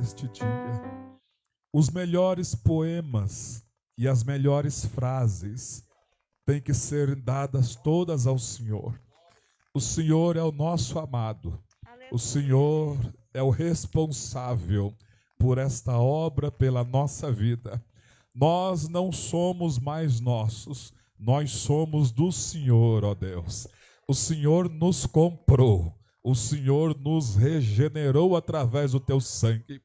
neste dia. Os melhores poemas e as melhores frases têm que ser dadas todas ao Senhor. O Senhor é o nosso amado. O Senhor é o responsável por esta obra, pela nossa vida. Nós não somos mais nossos, nós somos do Senhor, ó Deus. O Senhor nos comprou, o Senhor nos regenerou através do teu sangue.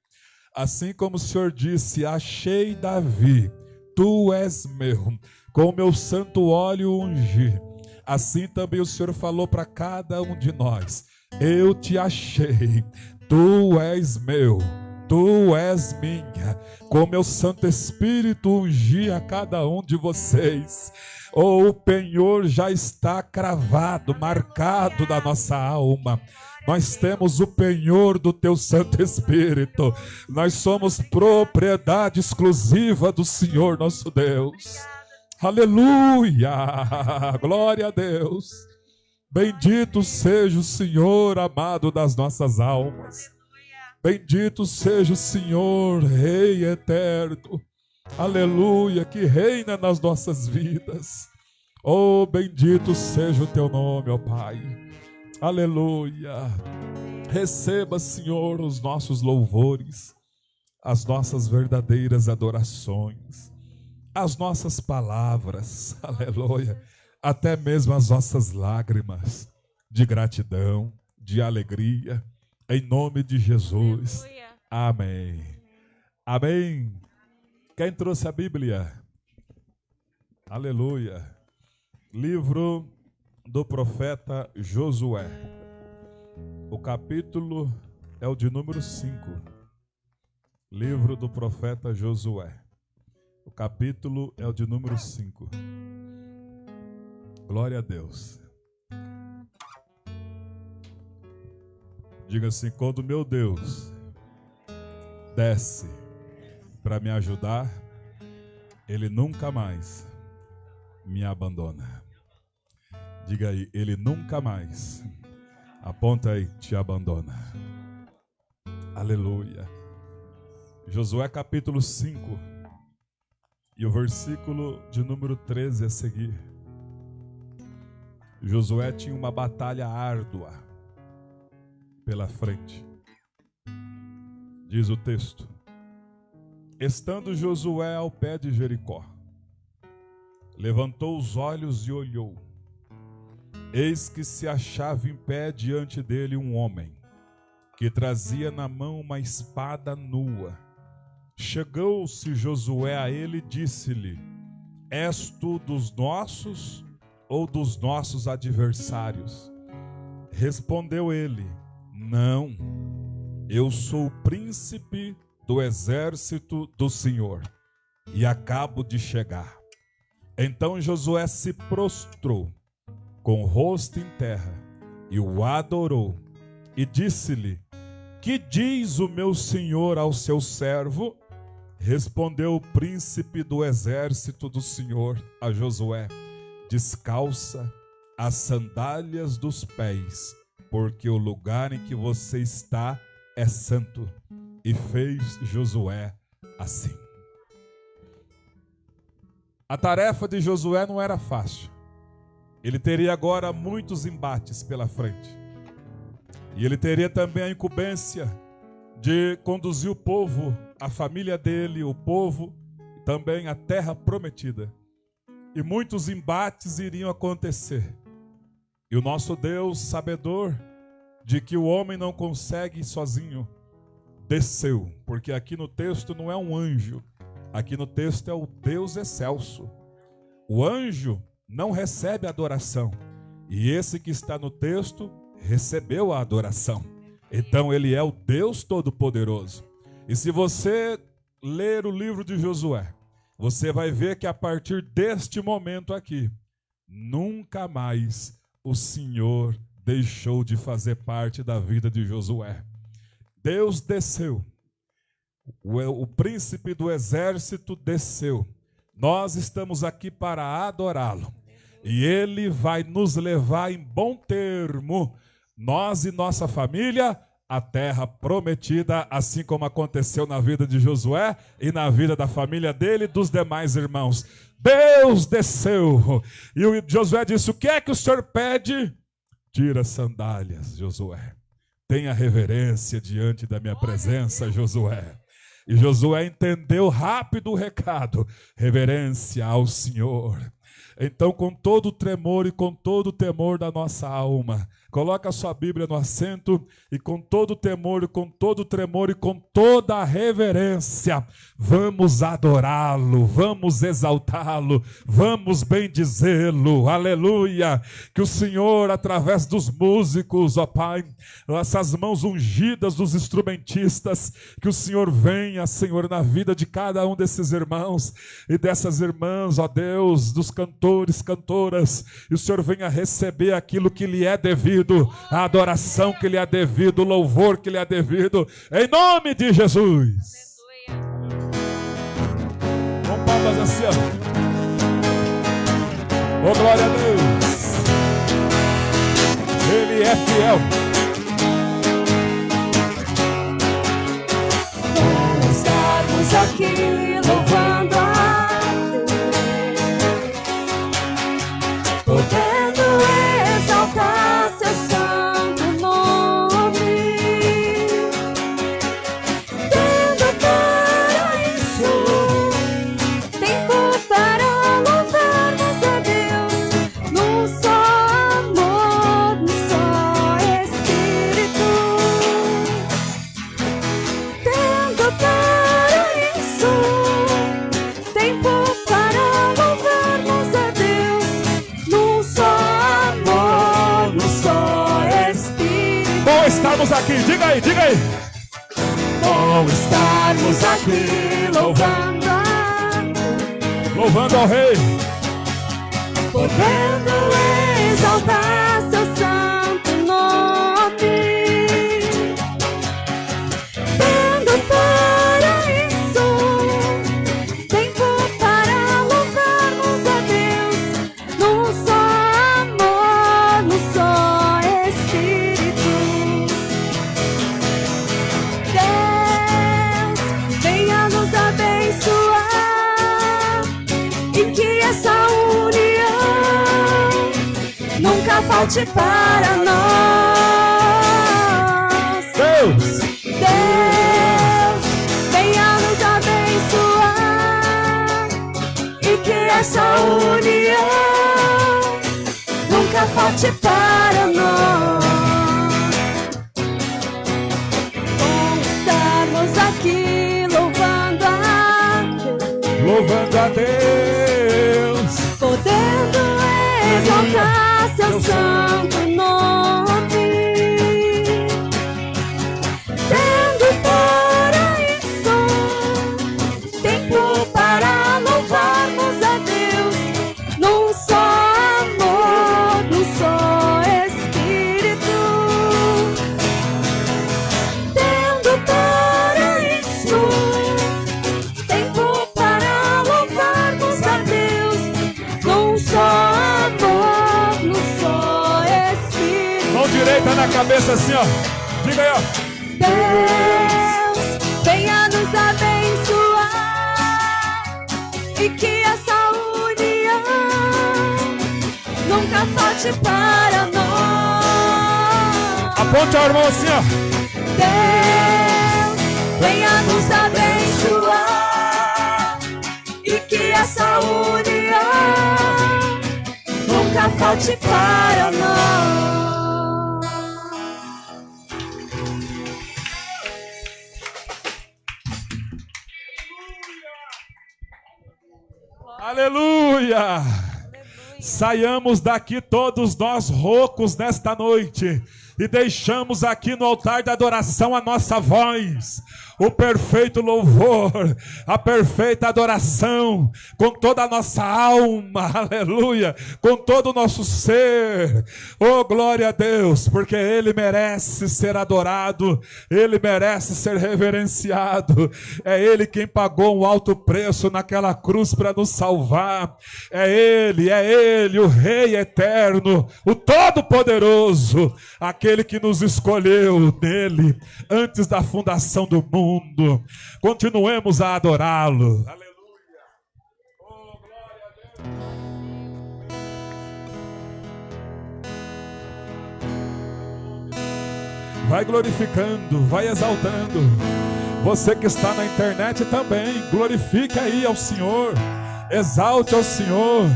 Assim como o Senhor disse: achei Davi, tu és meu, com o meu santo óleo ungi. Assim também o Senhor falou para cada um de nós: eu te achei, tu és meu, tu és minha, com meu Santo Espírito ungi a cada um de vocês. O penhor já está cravado, marcado na nossa alma. Nós temos o penhor do teu Santo Espírito. Nós somos propriedade exclusiva do Senhor nosso Deus. Aleluia! Glória a Deus! Bendito seja o Senhor, amado das nossas almas. Bendito seja o Senhor, Rei eterno. Aleluia, que reina nas nossas vidas. Oh, bendito seja o teu nome, ó Pai. Aleluia. Receba, Senhor, os nossos louvores, as nossas verdadeiras adorações, as nossas palavras, aleluia, até mesmo as nossas lágrimas de gratidão, de alegria, em nome de Jesus. Amém. Amém. Quem trouxe a Bíblia? Aleluia. Livro do profeta Josué. O capítulo é o de número 5. Livro do profeta Josué. O capítulo é o de número 5. Glória a Deus. Diga assim: quando meu Deus desce para me ajudar, Ele nunca mais me abandona. Diga aí: Ele nunca mais, aponta aí, te abandona. Aleluia. Josué capítulo 5 e o versículo de número 13 a seguir. Josué tinha uma batalha árdua pela frente. Diz o texto: estando Josué ao pé de Jericó, levantou os olhos e olhou. Eis que se achava em pé diante dele um homem, que trazia na mão uma espada nua. Chegou-se Josué a ele e disse-lhe: és tu dos nossos ou dos nossos adversários? Respondeu ele: não, eu sou o príncipe do exército do Senhor, e acabo de chegar. Então Josué se prostrou, com o rosto em terra, e o adorou, e disse-lhe: que diz o meu senhor ao seu servo? Respondeu o príncipe do exército do Senhor a Josué: descalça as sandálias dos pés, porque o lugar em que você está é santo. E fez Josué assim. A tarefa de Josué não era fácil. Ele teria agora muitos embates pela frente. E ele teria também a incumbência de conduzir o povo, a família dele, o povo, e também a terra prometida. E muitos embates iriam acontecer. E o nosso Deus, sabedor de que o homem não consegue sozinho, desceu, porque aqui no texto não é um anjo, aqui no texto é o Deus excelso. O anjo não recebe adoração, e esse que está no texto recebeu a adoração. Então ele é o Deus Todo-Poderoso. E se você ler o livro de Josué, você vai ver que a partir deste momento aqui, nunca mais o Senhor deixou de fazer parte da vida de Josué. Deus desceu, o príncipe do exército desceu. Nós estamos aqui para adorá-lo, e ele vai nos levar em bom termo, nós e nossa família, a terra prometida, assim como aconteceu na vida de Josué e na vida da família dele e dos demais irmãos. Deus desceu. E o Josué disse: o que é que o Senhor pede? Tira as sandálias, Josué. Tenha reverência diante da minha presença, Josué. E Josué entendeu rápido o recado: reverência ao Senhor. Então, com todo o tremor e com todo o temor da nossa alma, coloca a sua Bíblia no assento e com todo o temor e com todo o tremor e com toda a reverência, vamos adorá-lo, vamos exaltá-lo, vamos bendizê-lo, aleluia. Que o Senhor, através dos músicos, ó Pai, essas mãos ungidas dos instrumentistas, que o Senhor venha, Senhor, na vida de cada um desses irmãos e dessas irmãs, ó Deus, dos cantores, cantoras, e o Senhor venha receber aquilo que lhe é devido, a adoração que lhe é devido, o louvor que lhe é devido, em nome de Jesus. Com palmas assim, ó. Oh, glória a Deus. Ele é fiel. Vamos estarmos aqui louvando a Deus, podendo exaltar seu santo nome, tendo para isso tempo para louvarmos a Deus, num só amor, num só Espírito, tendo para isso tempo para louvarmos a Deus, num só amor, num só Espírito. Bom estarmos aqui, diga aí, diga aí. Bom estarmos aqui louvando a Deus, Louvando ao Rei. podendo exaltar seu santo nome, tendo para isso tempo para louvarmos a Deus, num só amor, num só Espírito. Deus, venha nos abençoar e que essa união nunca falte para nós. Deus. Deus, venha nos abençoar e que essa união nunca falte para nós. Vamos estarmos aqui louvando a Deus, Louvando a Deus. podendo exaltar seu santo nome, tendo para isso tempo para louvarmos a Deus, num só amor, num só Espírito, tendo para isso tempo para louvarmos a Deus, num só amor, num só Espírito. Mão direita na cabeça assim, ó. Diga aí, ó. Deus, venha nos abençoar e que essa união nunca falte para nós. Aponte a mão assim, ó. Deus, venha nos abençoar e que essa união nunca falte para nós. Aleluia! Saiamos daqui todos nós roucos nesta noite e deixamos aqui no altar da adoração a nossa voz. o perfeito louvor, a perfeita adoração, com toda a nossa alma, aleluia, com todo o nosso ser. Oh, glória a Deus, porque Ele merece ser adorado, Ele merece ser reverenciado. É Ele quem pagou um alto preço naquela cruz para nos salvar. É Ele, o Rei eterno, o Todo-Poderoso, aquele que nos escolheu nele antes da fundação do mundo. Continuemos a adorá-lo. Aleluia. Oh, glória a Deus. Vai glorificando, vai exaltando. Você que está na internet também, glorifique aí ao Senhor. Exalte ao Senhor.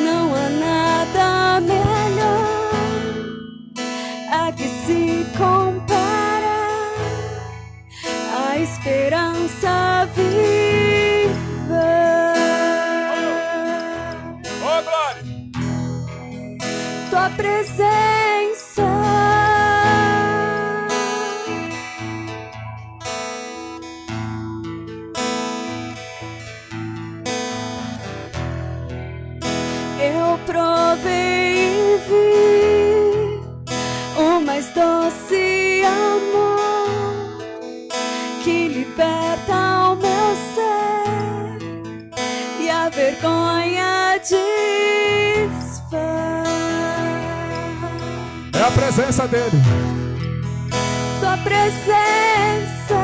Não há nada melhor a que se compara a esperança viva. Oh, glória! Tua presença eu provei e vi o mais doce amor que liberta o meu ser e a vergonha desfaz. É a presença dele. Tua presença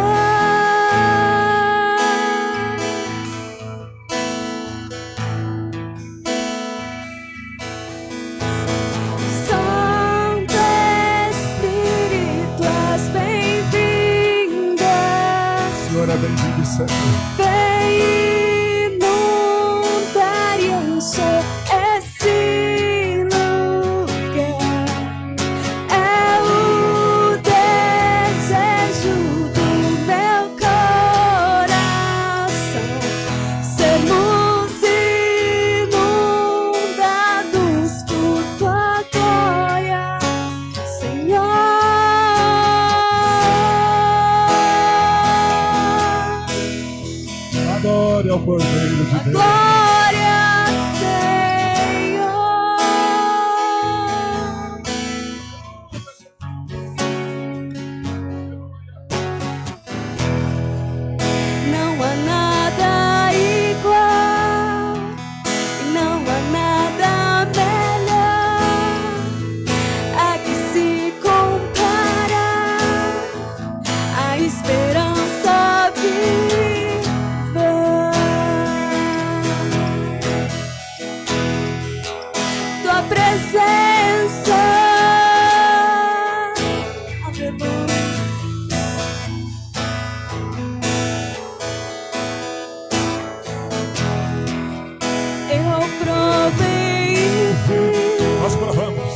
Santo Espírito, és bem-vinda. Senhor é bem-vindo sempre. Vem inundar e encher esse lugar. É o desejo do meu coração sermos inundados por tua glória, Senhor. Adore ao Cordeiro de Deus. Glória, Senhor. Não há nada igual, não há nada melhor a que se compara a esperança viva. Tua presença, aleluia. Eu provei e vi Nós provamos.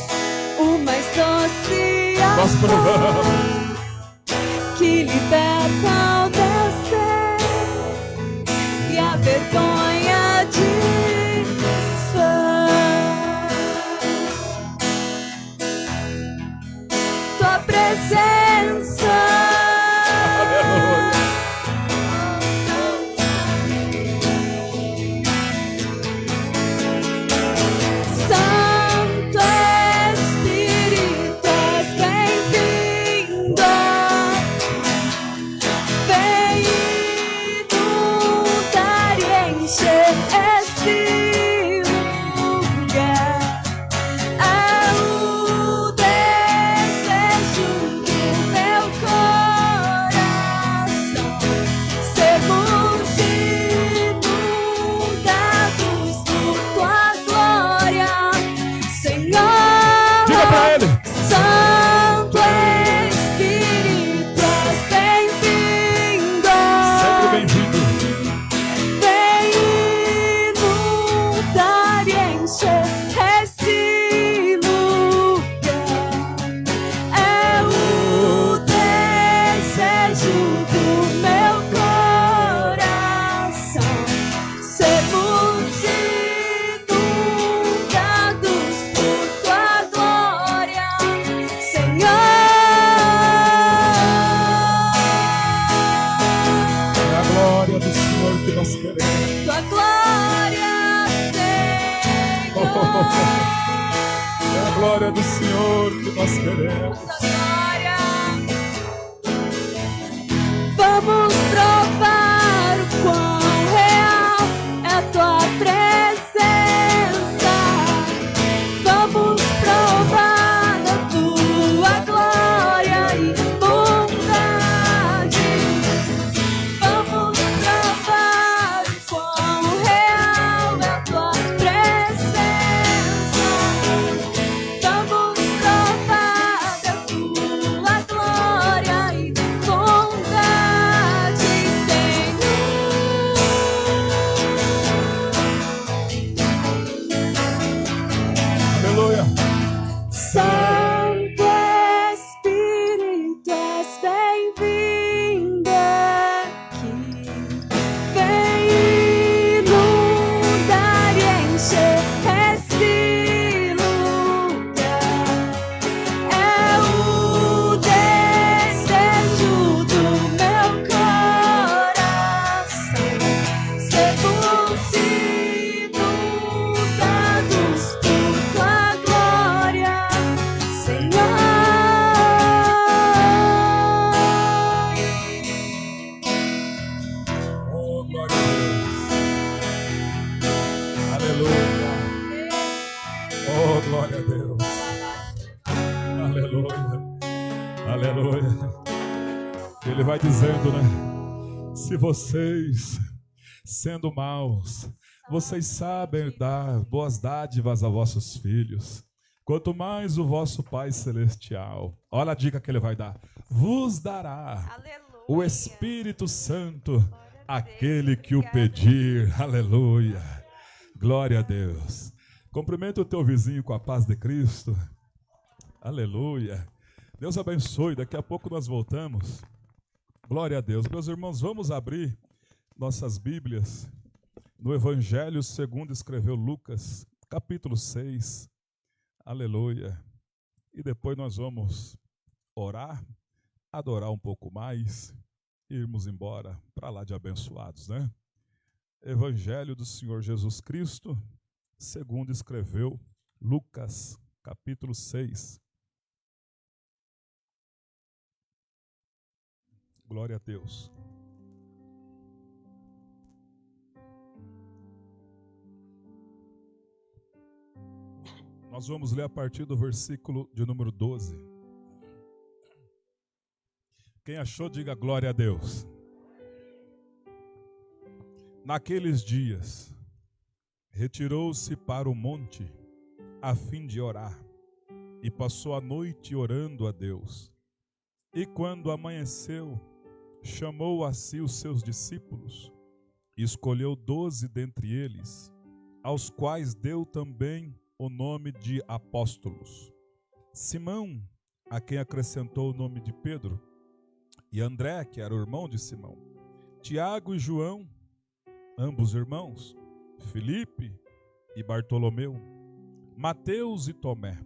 o mais doce Nós amor provamos. que liberta o meu ser e a vergonha desfaz. Tua presença, Santo Espírito, és bem-vindo. Vem inundar e tua glória, Senhor. É a glória do Senhor que nós queremos. Glória. Vamos provar o quão real é a tua presença. Vamos provar da tua glória e bondade. Vamos provar o quão real é a tua presença. Vamos provar da tua glória e bondade, Senhor. Aleluia. Santo Espírito, és bem-vindo aqui. Vem inundar e encher esse lugar. É o desejo do meu coração. Sermos inundados por tua glória, Senhor. Oh, glória a Deus. Aleluia. Oh, glória a Deus. Aleluia. Aleluia. Ele vai dizendo, né? Se vocês, sendo maus, vocês sabem dar boas dádivas a vossos filhos, quanto mais o vosso Pai Celestial, olha a dica que ele vai dar, vos dará o Espírito Santo, aquele que o pedir. Aleluia. Glória a Deus. Cumprimenta o teu vizinho com a paz de Cristo. Aleluia. Deus abençoe. Daqui a pouco nós voltamos. Glória a Deus. Meus irmãos, vamos abrir nossas Bíblias no Evangelho segundo escreveu Lucas, capítulo 6. Aleluia. E depois nós vamos orar, adorar um pouco mais e irmos embora para lá de abençoados, né? Evangelho do Senhor Jesus Cristo, segundo escreveu Lucas, capítulo 6. Glória a Deus. Nós vamos ler a partir do versículo de número 12. Quem achou, diga glória a Deus. Naqueles dias, retirou-se para o monte a fim de orar, e passou a noite orando a Deus. E quando amanheceu, chamou a si os seus discípulos, e escolheu 12 dentre eles, aos quais deu também o nome de apóstolos: Simão, a quem acrescentou o nome de Pedro, e André, que era o irmão de Simão, Tiago e João, ambos irmãos, Filipe e Bartolomeu, Mateus e Tomé,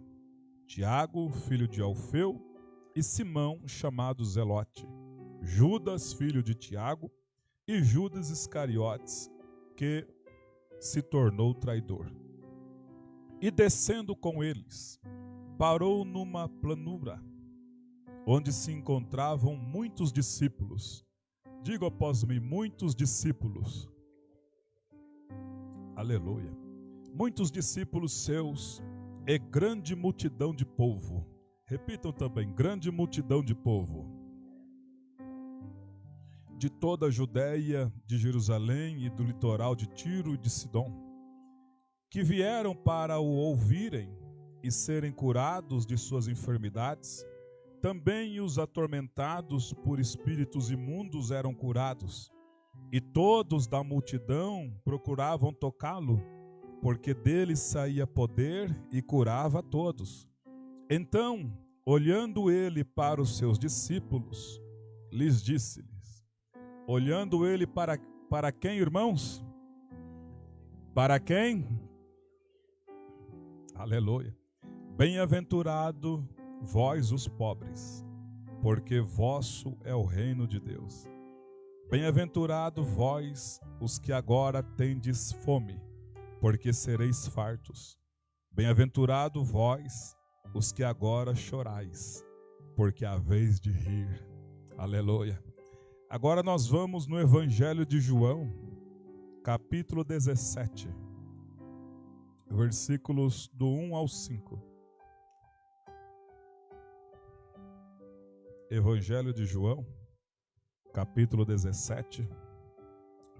Tiago, filho de Alfeu, e Simão, chamado Zelote, Judas, filho de Tiago, e Judas Iscariotes, que se tornou traidor. E descendo com eles, parou numa planura, onde se encontravam muitos discípulos. Diga após mim, muitos discípulos. Aleluia. Muitos discípulos seus e grande multidão de povo. Repitam também, grande multidão de povo. De toda a Judéia, de Jerusalém e do litoral de Tiro e de Sidom, que vieram para o ouvirem e serem curados de suas enfermidades. Também os atormentados por espíritos imundos eram curados, e todos da multidão procuravam tocá-lo, porque dele saía poder e curava a todos. Então, olhando ele para os seus discípulos, lhes disse-lhes, olhando ele para quem, irmãos? Para quem? Aleluia. Bem-aventurado vós os pobres, porque vosso é o reino de Deus. Bem-aventurado vós, os que agora tendes fome, porque sereis fartos. Bem-aventurado vós, os que agora chorais, porque haveis de rir. Aleluia. Agora nós vamos no Evangelho de João, capítulo 17, versículos do 1 ao 5. Evangelho de João, capítulo 17,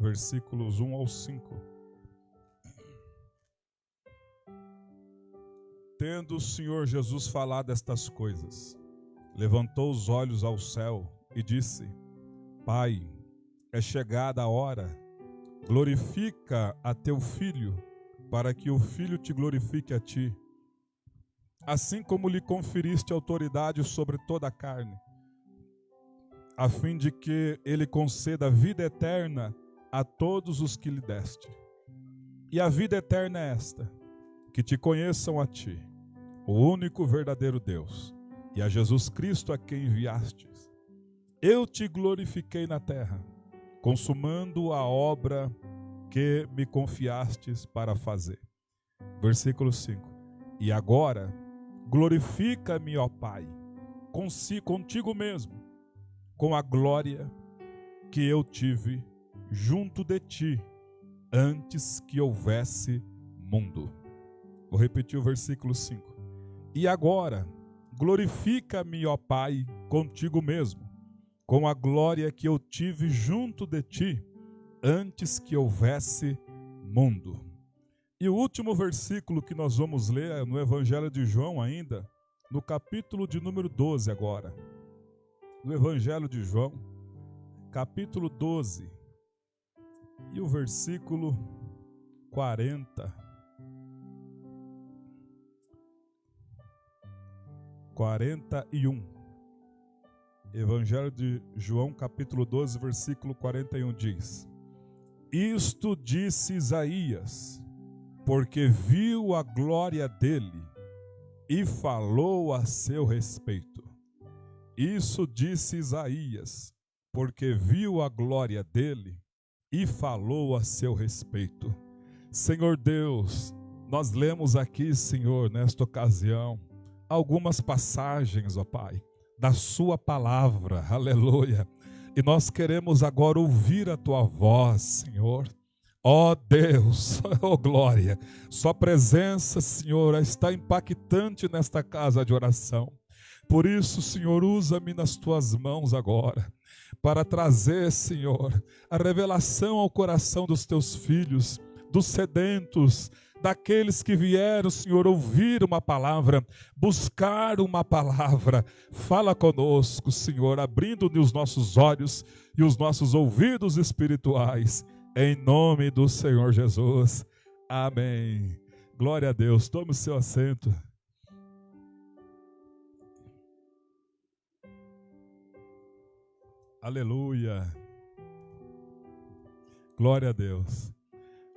versículos 1 ao 5. Tendo o Senhor Jesus falado estas coisas, levantou os olhos ao céu e disse: Pai, é chegada a hora, glorifica a teu Filho, para que o Filho te glorifique a ti, assim como lhe conferiste autoridade sobre toda a carne, a fim de que ele conceda vida eterna a todos os que lhe deste. E a vida eterna é esta: que te conheçam a ti, o único verdadeiro Deus, e a Jesus Cristo a quem enviastes. Eu te glorifiquei na terra, consumando a obra que me confiastes para fazer. Versículo 5. E agora, glorifica-me, ó Pai, contigo mesmo, com a glória que eu tive junto de ti, antes que houvesse mundo. Vou repetir o versículo 5. E agora, glorifica-me, ó Pai, contigo mesmo, com a glória que eu tive junto de ti, antes que houvesse mundo. E o último versículo que nós vamos ler é no Evangelho de João ainda, no capítulo de número 12 agora. No Evangelho de João, capítulo 12, e o versículo 41. Evangelho de João, capítulo 12, versículo 41 diz: Isto disse Isaías, porque viu a glória dele e falou a seu respeito. Isso disse Isaías, porque viu a glória dele e falou a seu respeito. Senhor Deus, nós lemos aqui, Senhor, nesta ocasião, algumas passagens, ó Pai, da sua palavra, aleluia. E nós queremos agora ouvir a tua voz, Senhor. Ó Deus, ó glória, sua presença, Senhor, está impactante nesta casa de oração. Por isso, Senhor, usa-me nas tuas mãos agora, para trazer, Senhor, a revelação ao coração dos teus filhos, dos sedentos, daqueles que vieram, Senhor, ouvir uma palavra, buscar uma palavra. Fala conosco, Senhor, abrindo-nos os nossos olhos e os nossos ouvidos espirituais, em nome do Senhor Jesus. Amém. Glória a Deus. Tome o seu assento. Aleluia. Glória a Deus.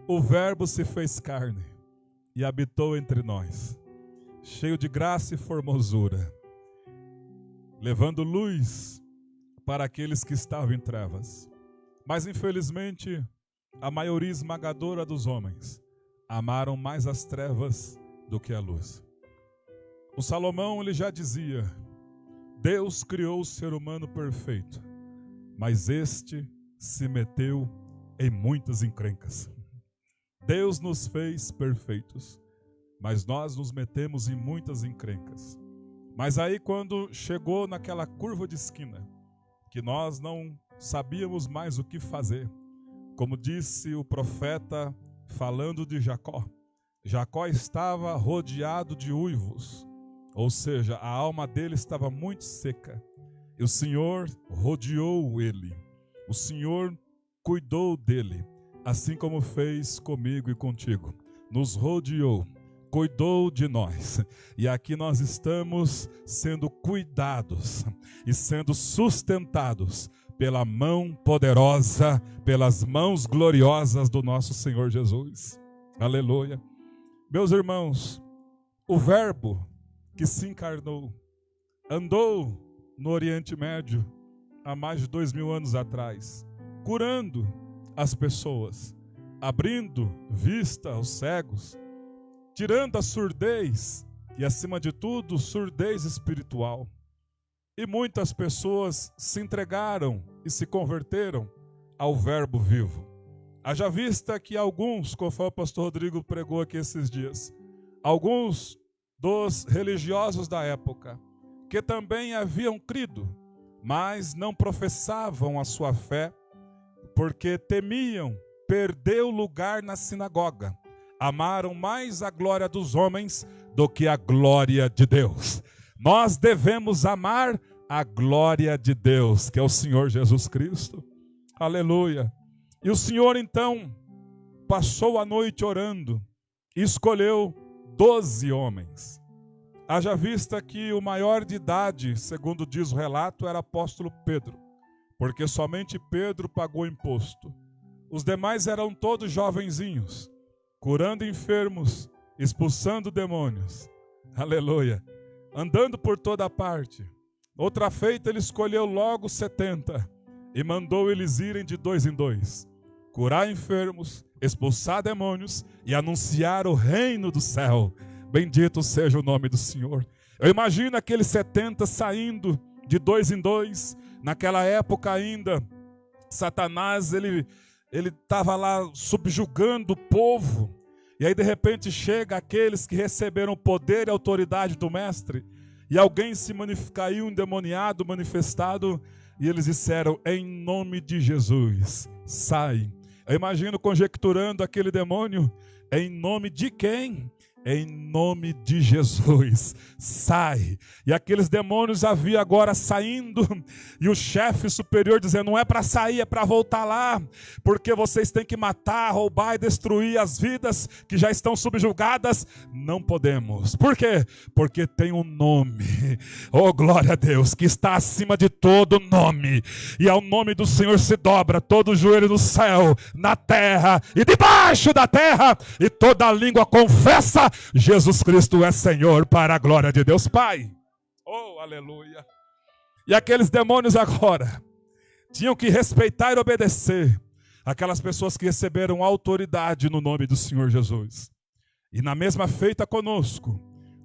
O Verbo se fez carne e habitou entre nós, cheio de graça e formosura, levando luz para aqueles que estavam em trevas. Mas infelizmente, a maioria esmagadora dos homens amaram mais as trevas do que a luz. O Salomão, ele já dizia: Deus criou o ser humano perfeito, mas este se meteu em muitas encrencas. Deus nos fez perfeitos, mas nós nos metemos em muitas encrencas. Mas aí quando chegou naquela curva de esquina, que nós não sabíamos mais o que fazer, como disse o profeta falando de Jacó, Jacó estava rodeado de uivos, ou seja, a alma dele estava muito seca, e o Senhor rodeou ele, o Senhor cuidou dele, assim como fez comigo e contigo, nos rodeou, cuidou de nós, e aqui nós estamos sendo cuidados e sendo sustentados pela mão poderosa, pelas mãos gloriosas do nosso Senhor Jesus. Aleluia. Meus irmãos, o Verbo que se encarnou, andou no Oriente Médio há mais de 2000 anos atrás, curando as pessoas, abrindo vista aos cegos, tirando a surdez e, acima de tudo, surdez espiritual. E muitas pessoas se entregaram e se converteram ao Verbo vivo. Haja vista que alguns, conforme o pastor Rodrigo pregou aqui esses dias, alguns dos religiosos da época, que também haviam crido, mas não professavam a sua fé, porque temiam perder o lugar na sinagoga. Amaram mais a glória dos homens do que a glória de Deus. Nós devemos amar a glória de Deus, que é o Senhor Jesus Cristo. Aleluia. E o Senhor então passou a noite orando e escolheu 12 homens. Haja vista que o maior de idade, segundo diz o relato, era o apóstolo Pedro, porque somente Pedro pagou imposto. Os demais eram todos jovenzinhos, curando enfermos, expulsando demônios. Aleluia. Andando por toda parte. Outra feita, ele escolheu logo 70 e mandou eles irem de 2 em 2, curar enfermos, expulsar demônios e anunciar o reino do céu. Bendito seja o nome do Senhor. Eu imagino aqueles 70 saindo de 2 em 2. Naquela época ainda, Satanás, ele estava lá subjugando o povo. E aí de repente chega aqueles que receberam o poder e a autoridade do mestre. E alguém caiu endemoniado, manifestado. E eles disseram, em nome de Jesus, sai. Eu imagino conjecturando aquele demônio, em nome de quem? Em nome de Jesus, sai. E aqueles demônios havia agora saindo, e o chefe superior dizendo, não é para sair, é para voltar lá, porque vocês têm que matar, roubar e destruir as vidas que já estão subjugadas. Não podemos. Por quê? Porque tem um nome, oh glória a Deus, que está acima de todo nome, e ao nome do Senhor se dobra todo o joelho no céu, na terra e debaixo da terra, e toda a língua confessa, Jesus Cristo é Senhor, para a glória de Deus Pai. Oh, aleluia. E aqueles demônios agora tinham que respeitar e obedecer aquelas pessoas que receberam autoridade no nome do Senhor Jesus. E na mesma feita conosco,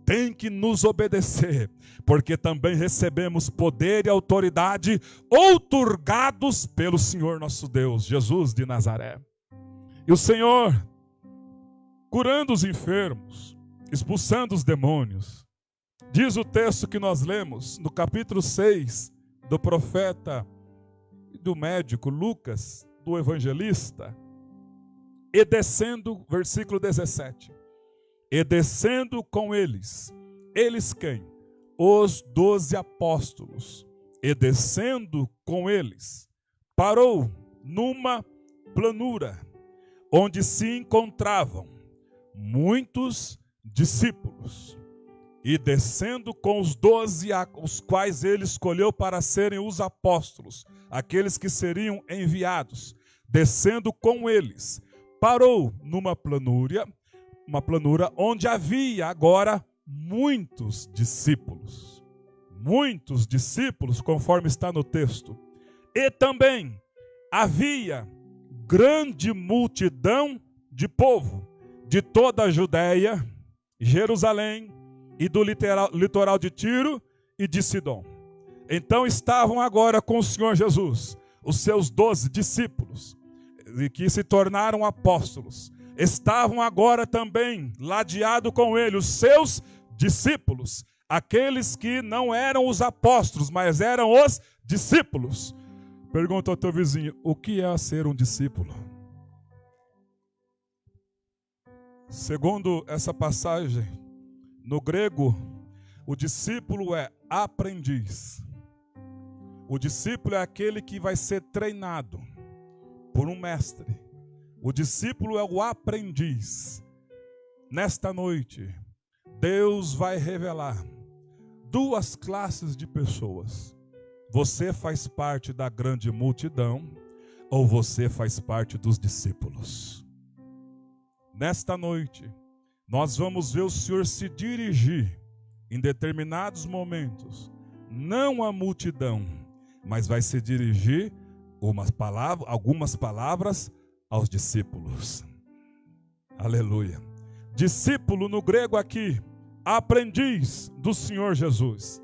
tem que nos obedecer, porque também recebemos poder e autoridade outorgados pelo Senhor nosso Deus, Jesus de Nazaré. E o Senhor, curando os enfermos, expulsando os demônios. Diz o texto que nós lemos no capítulo 6 do profeta e do médico Lucas, do evangelista, e descendo, versículo 17, e descendo com eles quem? Os 12 apóstolos, e descendo com eles, parou numa planura, onde se encontravam muitos discípulos, e descendo com os 12, os quais ele escolheu para serem os apóstolos, aqueles que seriam enviados, descendo com eles, parou numa planura, onde havia agora muitos discípulos, conforme está no texto, e também havia grande multidão de povo, de toda a Judéia, Jerusalém e do litoral de Tiro e de Sidom. Então estavam agora com o Senhor Jesus, os seus 12 discípulos, e que se tornaram apóstolos. Estavam agora também ladeado com ele os seus discípulos, aqueles que não eram os apóstolos, mas eram os discípulos. Pergunta ao teu vizinho, o que é ser um discípulo? Segundo essa passagem, no grego, o discípulo é aprendiz. O discípulo é aquele que vai ser treinado por um mestre. O discípulo é o aprendiz. Nesta noite, Deus vai revelar duas classes de pessoas. Você faz parte da grande multidão ou você faz parte dos discípulos? Nesta noite, nós vamos ver o Senhor se dirigir em determinados momentos, não à multidão, mas vai se dirigir algumas palavras aos discípulos. Aleluia. Discípulo no grego aqui, aprendiz do Senhor Jesus,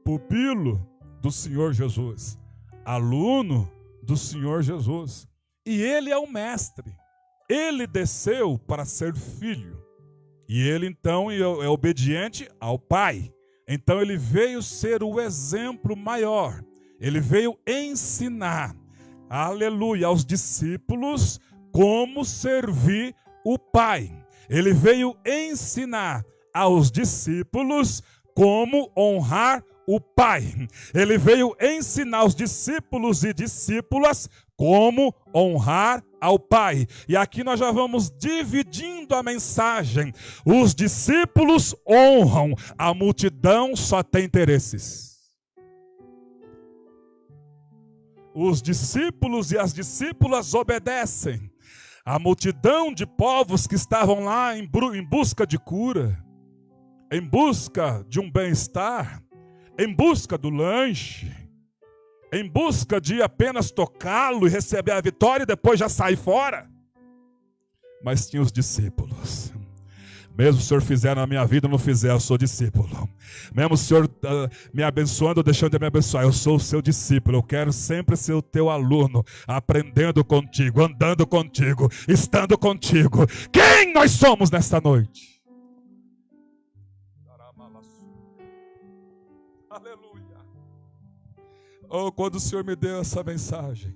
pupilo do Senhor Jesus, aluno do Senhor Jesus. E ele é o mestre. Ele desceu para ser filho. E ele então é obediente ao Pai. Então ele veio ser o exemplo maior. Ele veio ensinar, aleluia, aos discípulos como servir o Pai. Ele veio ensinar aos discípulos como honrar o Pai. Ele veio ensinar aos discípulos e discípulas como honrar ao Pai. E aqui nós já vamos dividindo a mensagem. Os discípulos honram, a multidão só tem interesses. Os discípulos e as discípulas obedecem. A multidão de povos que estavam lá em busca de cura, em busca de um bem-estar, em busca do lanche, em busca de apenas tocá-lo e receber a vitória e depois já sair fora. Mas tinha os discípulos. Mesmo o Senhor fizer na minha vida ou não fizer, eu sou discípulo. Mesmo o Senhor me abençoando ou deixando de me abençoar, eu sou o seu discípulo. Eu quero sempre ser o teu aluno, aprendendo contigo, andando contigo, estando contigo. Quem nós somos nesta noite? Aleluia. Oh, quando o Senhor me deu essa mensagem,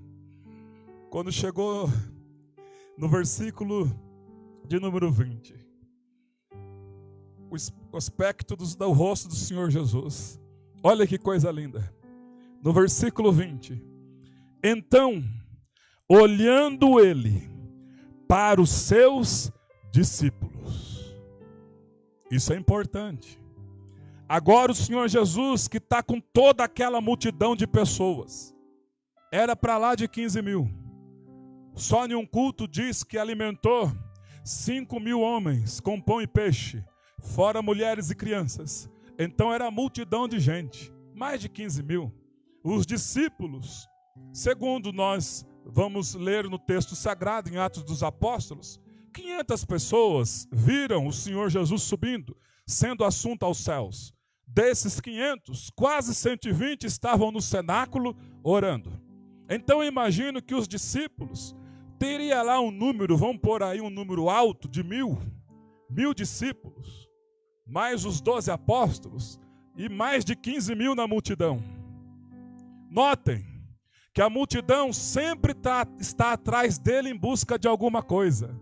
quando chegou no versículo de número 20, o aspecto do rosto do Senhor Jesus. Olha que coisa linda. No versículo 20. Então, olhando ele para os seus discípulos. Isso é importante. Agora o Senhor Jesus, que está com toda aquela multidão de pessoas, era para lá de 15 mil. Só em um culto diz que alimentou 5.000 homens com pão e peixe, fora mulheres e crianças. Então era multidão de gente, mais de 15 mil. Os discípulos, segundo nós vamos ler no texto sagrado, em Atos dos Apóstolos, 500 pessoas viram o Senhor Jesus subindo, sendo assunto aos céus. Desses 500, quase 120 estavam no cenáculo orando. Então eu imagino que os discípulos teria lá um número, vamos pôr aí um número alto de 1.000 discípulos, mais os 12 apóstolos e mais de 15 mil na multidão. Notem que a multidão sempre está atrás dele em busca de alguma coisa,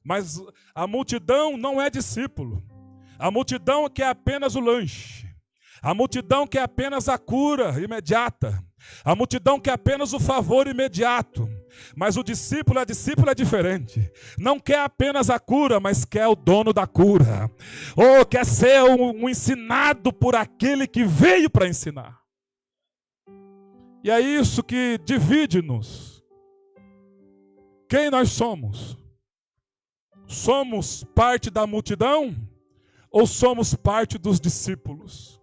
mas a multidão não é discípulo. A multidão quer apenas o lanche. A multidão quer apenas a cura imediata. A multidão quer apenas o favor imediato. Mas o discípulo, a discípula é diferente. Não quer apenas a cura, mas quer o dono da cura. Ou quer ser um ensinado por aquele que veio para ensinar. E é isso que divide-nos. Quem nós somos? Somos parte da multidão ou somos parte dos discípulos?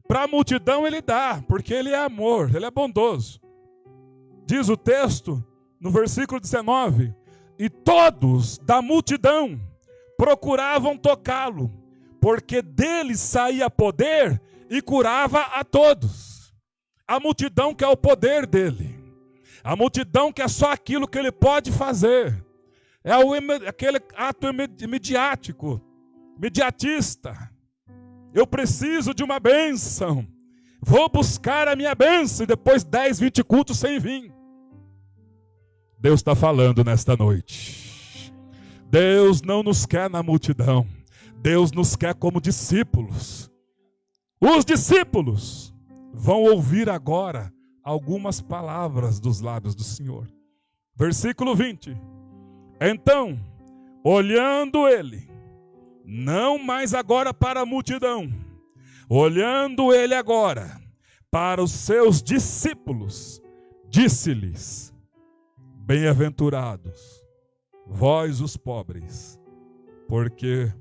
Para a multidão ele dá, porque ele é amor, ele é bondoso. Diz o texto, no versículo 19, e todos da multidão procuravam tocá-lo, porque dele saía poder e curava a todos. A multidão quer o poder dele. A multidão quer só aquilo que ele pode fazer. É aquele ato mediatista. Eu preciso de uma bênção. Vou buscar a minha bênção e depois 10, 20 cultos sem vir. Deus está falando nesta noite. Deus não nos quer na multidão. Deus nos quer como discípulos. Os discípulos vão ouvir agora algumas palavras dos lábios do Senhor. Versículo 20. Então, olhando ele, não mais agora para a multidão, olhando ele agora para os seus discípulos, disse-lhes: bem-aventurados, vós os pobres, porque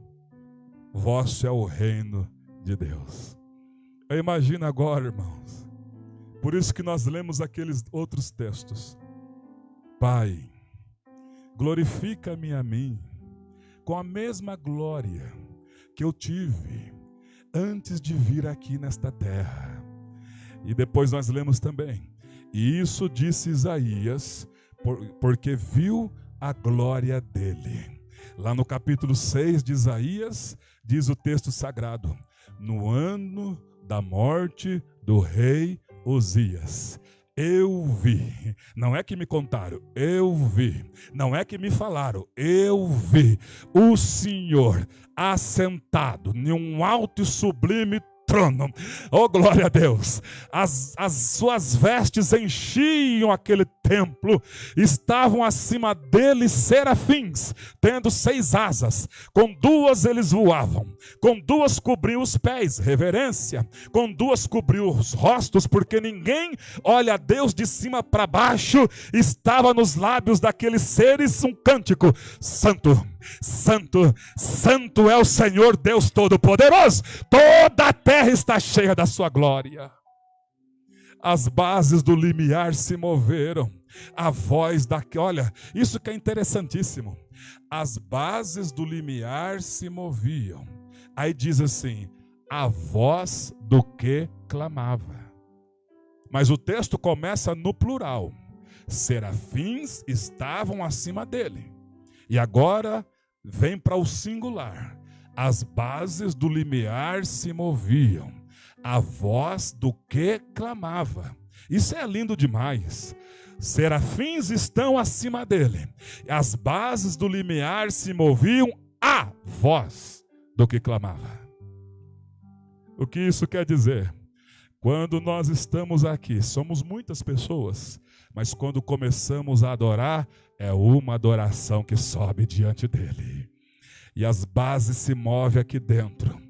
vosso é o reino de Deus. Eu imagino agora, irmãos, Por isso que nós lemos aqueles outros textos. Pai, glorifica-me a mim com a mesma glória que eu tive antes de vir aqui nesta terra. E depois nós lemos também: e isso disse Isaías, porque viu a glória dele. Lá no capítulo 6 de Isaías, diz o texto sagrado: no ano da morte do rei Uzias, eu vi, não é que me contaram, eu vi, não é que me falaram, eu vi o Senhor assentado em um alto e sublime trono. Oh, glória a Deus! As suas vestes enchiam aquele templo, estavam acima dele serafins, tendo 6 asas, com 2 eles voavam, com 2 cobriam os pés, reverência, com 2 cobriam os rostos, porque ninguém olha a Deus de cima para baixo. Estava nos lábios daqueles seres um cântico: santo, santo, santo é o Senhor Deus Todo-Poderoso, toda a terra está cheia da sua glória. As bases do limiar se moveram, a voz olha, isso que é interessantíssimo, as bases do limiar se moviam, aí diz assim: a voz do que clamava. Mas o texto começa no plural, serafins estavam acima dele, e agora vem para o singular: as bases do limiar se moviam, a voz do que clamava. Isso é lindo demais. Serafins estão acima dele, as bases do limiar se moviam, a voz do que clamava. O que isso quer dizer? Quando nós estamos aqui, somos muitas pessoas, mas quando começamos a adorar, é uma adoração que sobe diante dele. E as bases se movem aqui dentro.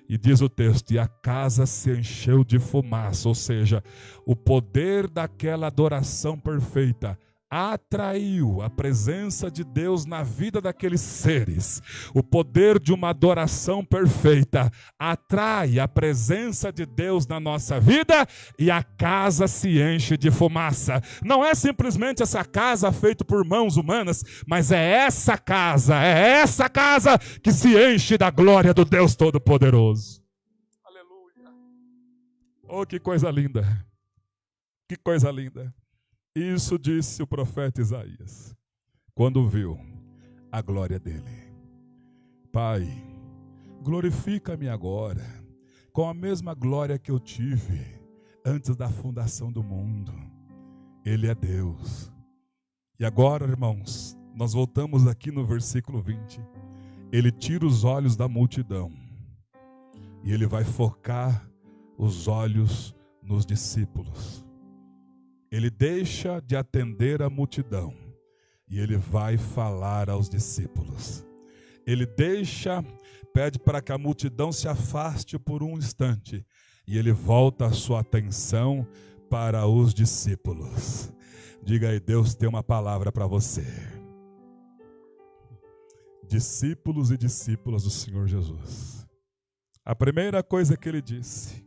E diz o texto: e a casa se encheu de fumaça, ou seja, o poder daquela adoração perfeita atraiu a presença de Deus na vida daqueles seres. O poder de uma adoração perfeita atrai a presença de Deus na nossa vida, e a casa se enche de fumaça. Não é simplesmente essa casa feita por mãos humanas, mas é essa casa que se enche da glória do Deus Todo-Poderoso. Aleluia! Oh, que coisa linda! Que coisa linda! Isso disse o profeta Isaías, quando viu a glória dele. Pai, glorifica-me agora, com a mesma glória que eu tive antes da fundação do mundo. Ele é Deus. E agora, irmãos, nós voltamos aqui no versículo 20. Ele tira os olhos da multidão e ele vai focar os olhos nos discípulos. Ele deixa de atender a multidão e ele vai falar aos discípulos. Ele pede para que a multidão se afaste por um instante e ele volta a sua atenção para os discípulos. Diga aí: Deus tem uma palavra para você. Discípulos e discípulas do Senhor Jesus. A primeira coisa que ele disse: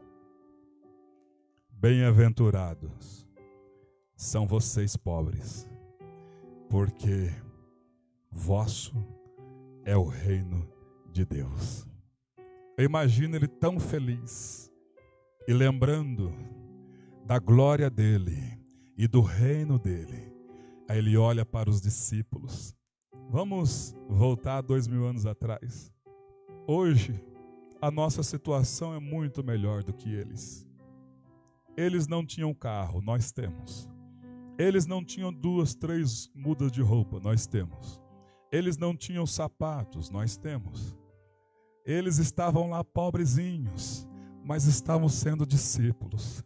bem-aventurados são vocês pobres, porque vosso é o reino de Deus. Eu imagino ele tão feliz e lembrando da glória dele e do reino dele. Aí ele olha para os discípulos. Vamos voltar 2000 anos atrás. Hoje a nossa situação é muito melhor do que eles. Eles não tinham carro, nós temos. Eles não tinham 2, 3 mudas de roupa, nós temos. Eles não tinham sapatos, nós temos. Eles estavam lá pobrezinhos, mas estavam sendo discípulos.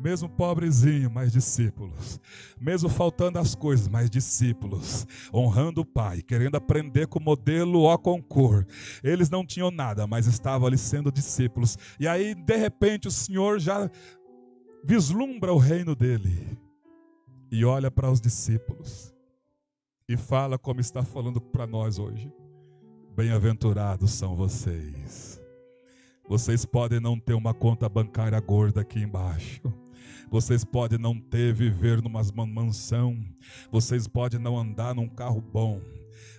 Mesmo pobrezinho, mas discípulos. Mesmo faltando as coisas, mas discípulos. Honrando o Pai, querendo aprender com o modelo au concurs. Eles não tinham nada, mas estavam ali sendo discípulos. E aí, de repente, o Senhor já vislumbra o reino dele. E olha para os discípulos e fala como está falando para nós hoje: bem-aventurados são vocês. Vocês podem não ter uma conta bancária gorda aqui embaixo, Vocês podem não viver numa mansão, vocês podem não andar num carro bom,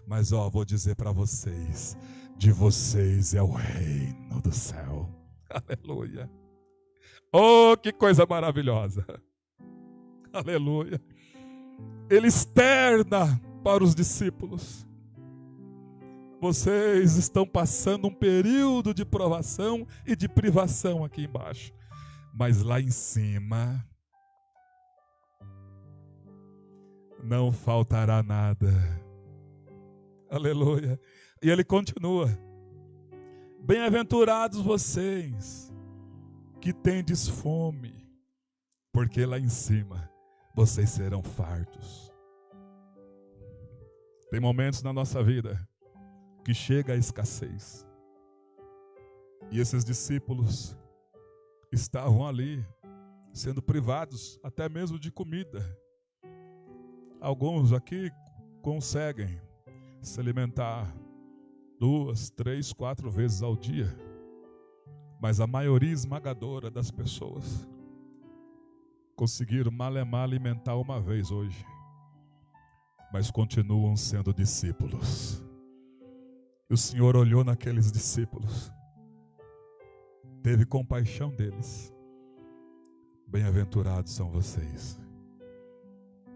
mas vou dizer para vocês, de vocês é o reino do céu. Aleluia. Oh, que coisa maravilhosa. Aleluia. Ele externa para os discípulos: vocês estão passando um período de provação e de privação aqui embaixo, mas lá em cima não faltará nada. Aleluia. E ele continua: bem-aventurados vocês que tendes fome, porque lá em cima vocês serão fartos. Tem momentos na nossa vida que chega a escassez. E esses discípulos estavam ali, sendo privados até mesmo de comida. Alguns aqui conseguem se alimentar 2, 3, 4 vezes ao dia. Mas a maioria esmagadora das pessoas conseguiram malemar alimentar uma vez hoje. Mas continuam sendo discípulos. E o Senhor olhou naqueles discípulos, teve compaixão deles. Bem-aventurados são vocês.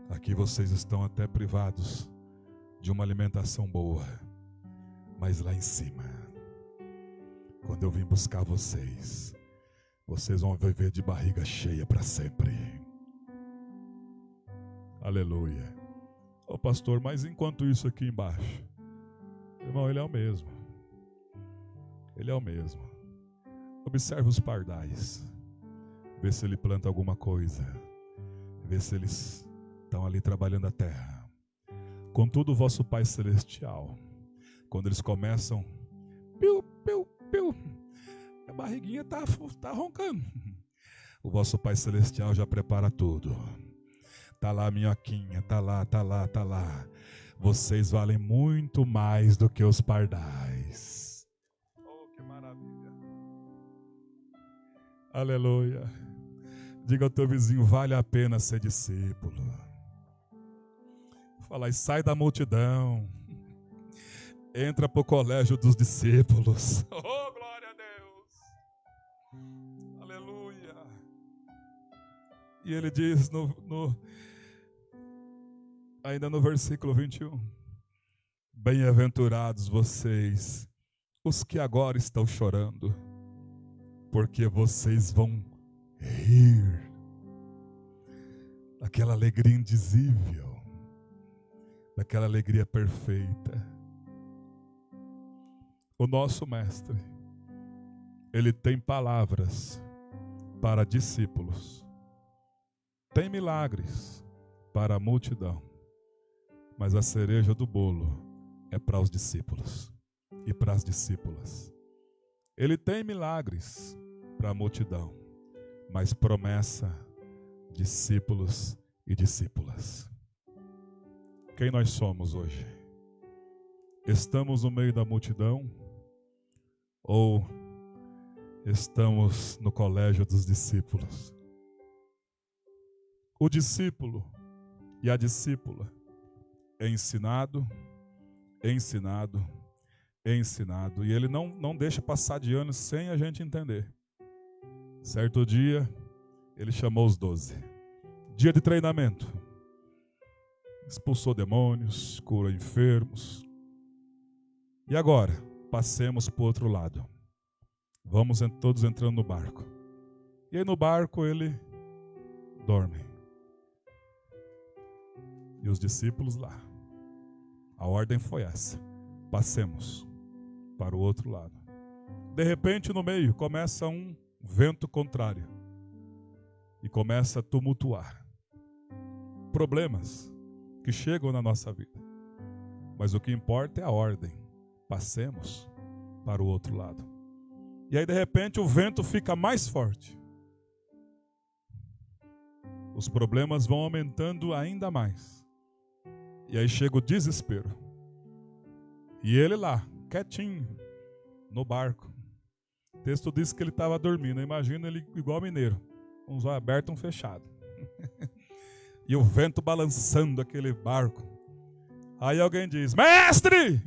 Aqui vocês estão até privados de uma alimentação boa, mas lá em cima, quando eu vim buscar vocês, vocês vão viver de barriga cheia para sempre. Aleluia. Ô pastor, mas enquanto isso aqui embaixo, irmão, ele é o mesmo. Ele é o mesmo. Observe os pardais. Vê se ele planta alguma coisa. Vê se eles estão ali trabalhando a terra. Contudo, o vosso Pai Celestial, quando eles começam, piu, piu, piu, a barriguinha tá roncando. O vosso Pai Celestial já prepara tudo. Tá lá a minhoquinha, tá lá. Vocês valem muito mais do que os pardais. Oh, que maravilha. Aleluia. Diga ao teu vizinho: vale a pena ser discípulo. Fala, e sai da multidão. Entra para o colégio dos discípulos. Oh, glória a Deus. Aleluia. E ele diz ainda no versículo 21. Bem-aventurados vocês, os que agora estão chorando, porque vocês vão rir. Daquela alegria indizível, daquela alegria perfeita. O nosso mestre, ele tem palavras para discípulos, tem milagres para a multidão, mas a cereja do bolo é para os discípulos e para as discípulas. Ele tem milagres para a multidão, mas promessa, discípulos e discípulas. Quem nós somos hoje? Estamos no meio da multidão ou estamos no colégio dos discípulos? O discípulo e a discípula é ensinado, e ele não deixa passar de anos sem a gente entender. Certo dia, ele chamou os 12. Dia de treinamento. Expulsou demônios, curou enfermos. E agora, passemos para o outro lado. Vamos todos entrando no barco. E aí no barco ele dorme. E os discípulos lá. A ordem foi essa: passemos para o outro lado. De repente, no meio, começa um vento contrário. E começa a tumultuar. Problemas que chegam na nossa vida. Mas o que importa é a ordem. Passemos para o outro lado. E aí, de repente, o vento fica mais forte. Os problemas vão aumentando ainda mais. E aí chega o desespero. E ele lá, quietinho, no barco. O texto diz que ele estava dormindo. Imagina ele igual mineiro, uns olhos abertos e um fechado. E o vento balançando aquele barco. Aí alguém diz: mestre,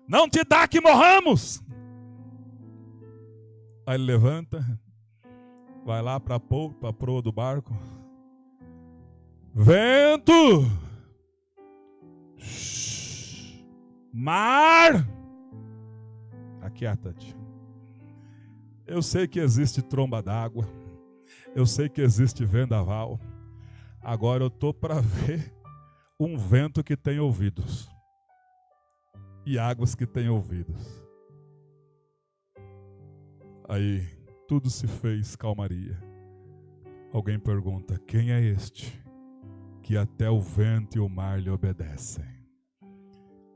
não te dá que morramos. Aí ele levanta, vai lá para a proa do barco. Vento, mar, aquieta-te. Eu sei que existe tromba d'água, eu sei que existe vendaval. Agora eu estou para ver um vento que tem ouvidos e águas que têm ouvidos. Aí tudo se fez calmaria. Alguém pergunta: quem é este que até o vento e o mar lhe obedecem?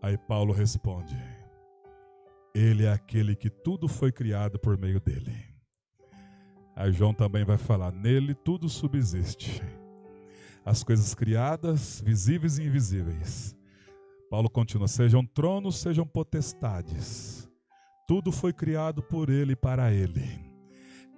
Aí Paulo responde: ele é aquele que tudo foi criado por meio dele. Aí João também vai falar: nele tudo subsiste, as coisas criadas, visíveis e invisíveis. Paulo continua: sejam tronos, sejam potestades, tudo foi criado por ele e para ele.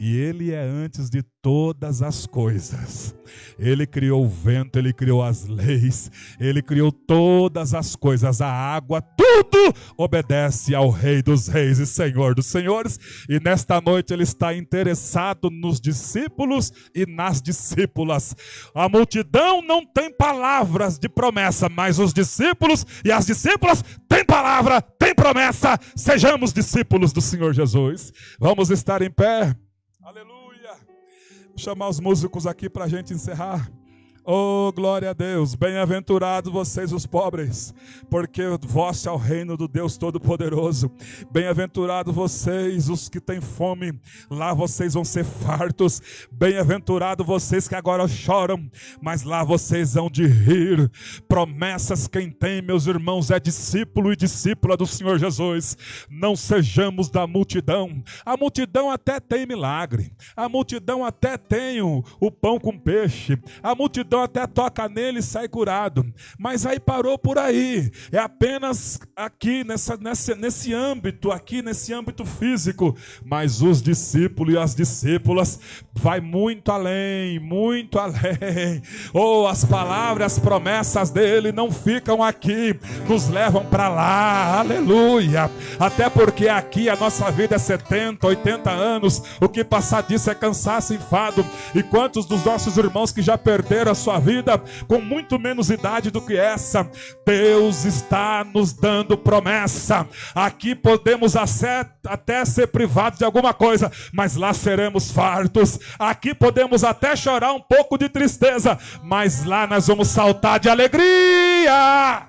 E ele é antes de todas as coisas. Ele criou o vento, ele criou as leis, ele criou todas as coisas, a água, tudo obedece ao Rei dos Reis e Senhor dos Senhores. E nesta noite ele está interessado nos discípulos e nas discípulas. A multidão não tem palavras de promessa, mas os discípulos e as discípulas têm palavra, têm promessa. Sejamos discípulos do Senhor Jesus. Vamos estar em pé. Aleluia. Vou chamar os músicos aqui para a gente encerrar. Oh, glória a Deus. Bem-aventurados vocês os pobres, porque vosso é o reino do Deus Todo-Poderoso. Bem-aventurados vocês os que têm fome, lá vocês vão ser fartos. Bem-aventurados vocês que agora choram, mas lá vocês vão de rir. Promessas quem tem, meus irmãos, é discípulo e discípula do Senhor Jesus. Não sejamos da multidão. A multidão até tem milagre, a multidão até tem o pão com peixe, a multidão até toca nele e sai curado, mas aí parou por aí. É apenas aqui nesse âmbito aqui, nesse âmbito físico. Mas os discípulos e as discípulas vai muito além, muito além. Oh, as palavras, as promessas dele não ficam aqui, nos levam para lá. Aleluia. Até porque aqui a nossa vida é 70, 80 anos, o que passar disso é cansaço e enfado. E quantos dos nossos irmãos que já perderam a sua vida com muito menos idade do que essa? Deus está nos dando promessa. Aqui podemos até ser privados de alguma coisa, mas lá seremos fartos. Aqui podemos até chorar um pouco de tristeza, mas lá nós vamos saltar de alegria.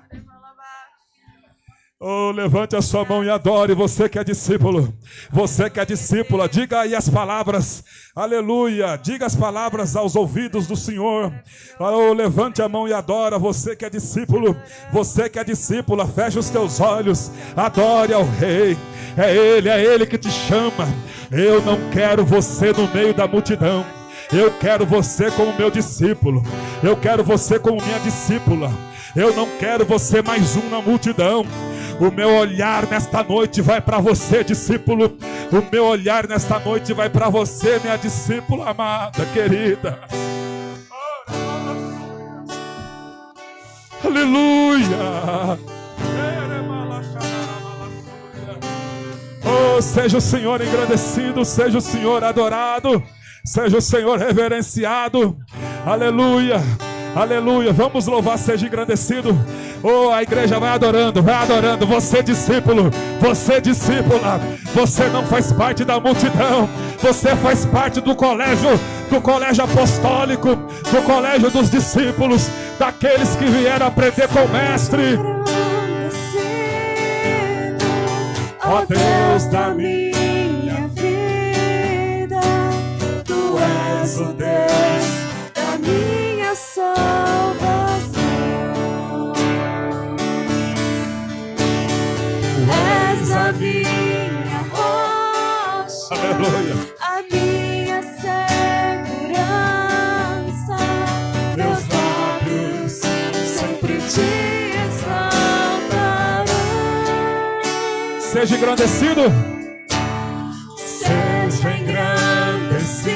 Oh, levante a sua mão e adore. Você que é discípulo, você que é discípula, diga aí as palavras, aleluia, diga as palavras aos ouvidos do Senhor. Oh, levante a mão e adora. Você que é discípulo, você que é discípula, feche os teus olhos, adore ao Rei. É Ele que te chama. Eu não quero você no meio da multidão, eu quero você como meu discípulo, eu quero você como minha discípula. Eu não quero você mais um na multidão. O meu olhar nesta noite vai para você, discípulo. O meu olhar nesta noite vai para você, minha discípula amada, querida. Aleluia. Oh, seja o Senhor engrandecido, seja o Senhor adorado, seja o Senhor reverenciado. Aleluia. Aleluia, vamos louvar, seja engrandecido. Oh, a igreja vai adorando, vai adorando. Você discípulo, você discípula, você não faz parte da multidão, você faz parte do colégio apostólico, do colégio dos discípulos, daqueles que vieram aprender com o mestre. Ó Deus da minha vida, Tu és o Deus da minha salvação. És a minha rocha, aleluia, a minha segurança. Meus lábios sempre te exaltarão. Seja engrandecido. Seja engrandecido,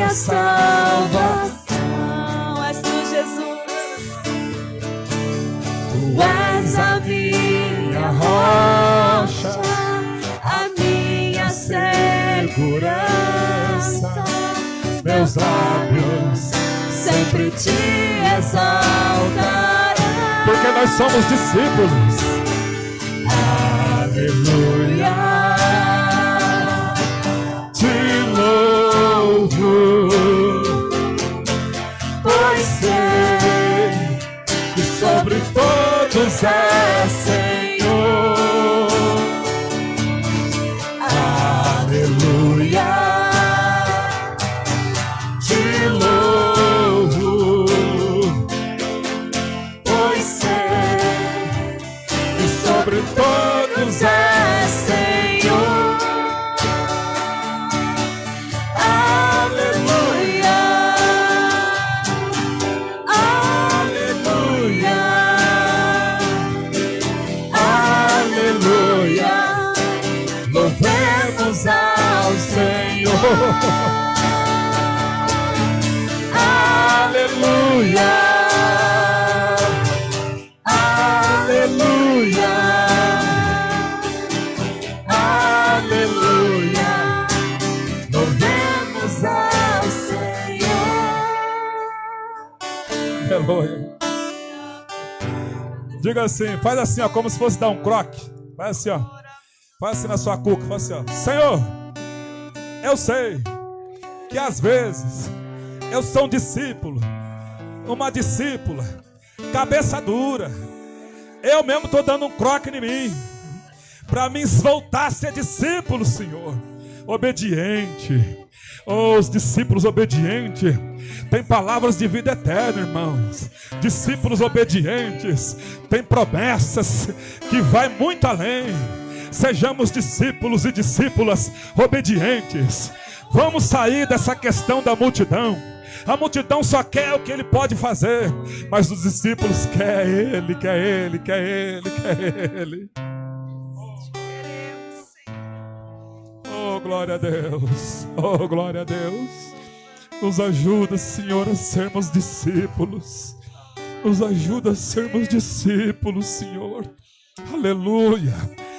minha salvação. És tu, Jesus. Tu és a minha rocha, a minha segurança. Meus lábios sempre te exaltarão. Porque nós somos discípulos. Aleluia. Te louvo, Pois sei e sobre todos é Senhor. aleluia. Te louvo, Pois sei e sobre todos é Senhor. Aleluia. Aleluia. Aleluia. Louvemos ao Senhor. Aleluia. Aleluia. Aleluia. Louvemos ao Senhor. Aleluia. Diga assim, faz assim, ó, como se fosse dar um croque. Faz assim, ó. Faz assim na sua cuca, faz assim, ó. Senhor, eu sei que às vezes eu sou um discípulo, uma discípula, cabeça dura. Eu mesmo estou dando um croque em mim, para mim voltar a ser discípulo, Senhor, obediente. Oh, os discípulos obedientes têm palavras de vida eterna, irmãos. Discípulos obedientes têm promessas que vai muito além. Sejamos discípulos e discípulas obedientes. Vamos sair dessa questão da multidão. A multidão só quer o que ele pode fazer, mas os discípulos querem ele, quer ele, quer ele, quer ele. Oh, glória a Deus. Oh, glória a Deus. Nos ajuda, Senhor, a sermos discípulos. Nos ajuda a sermos discípulos, Senhor. Aleluia.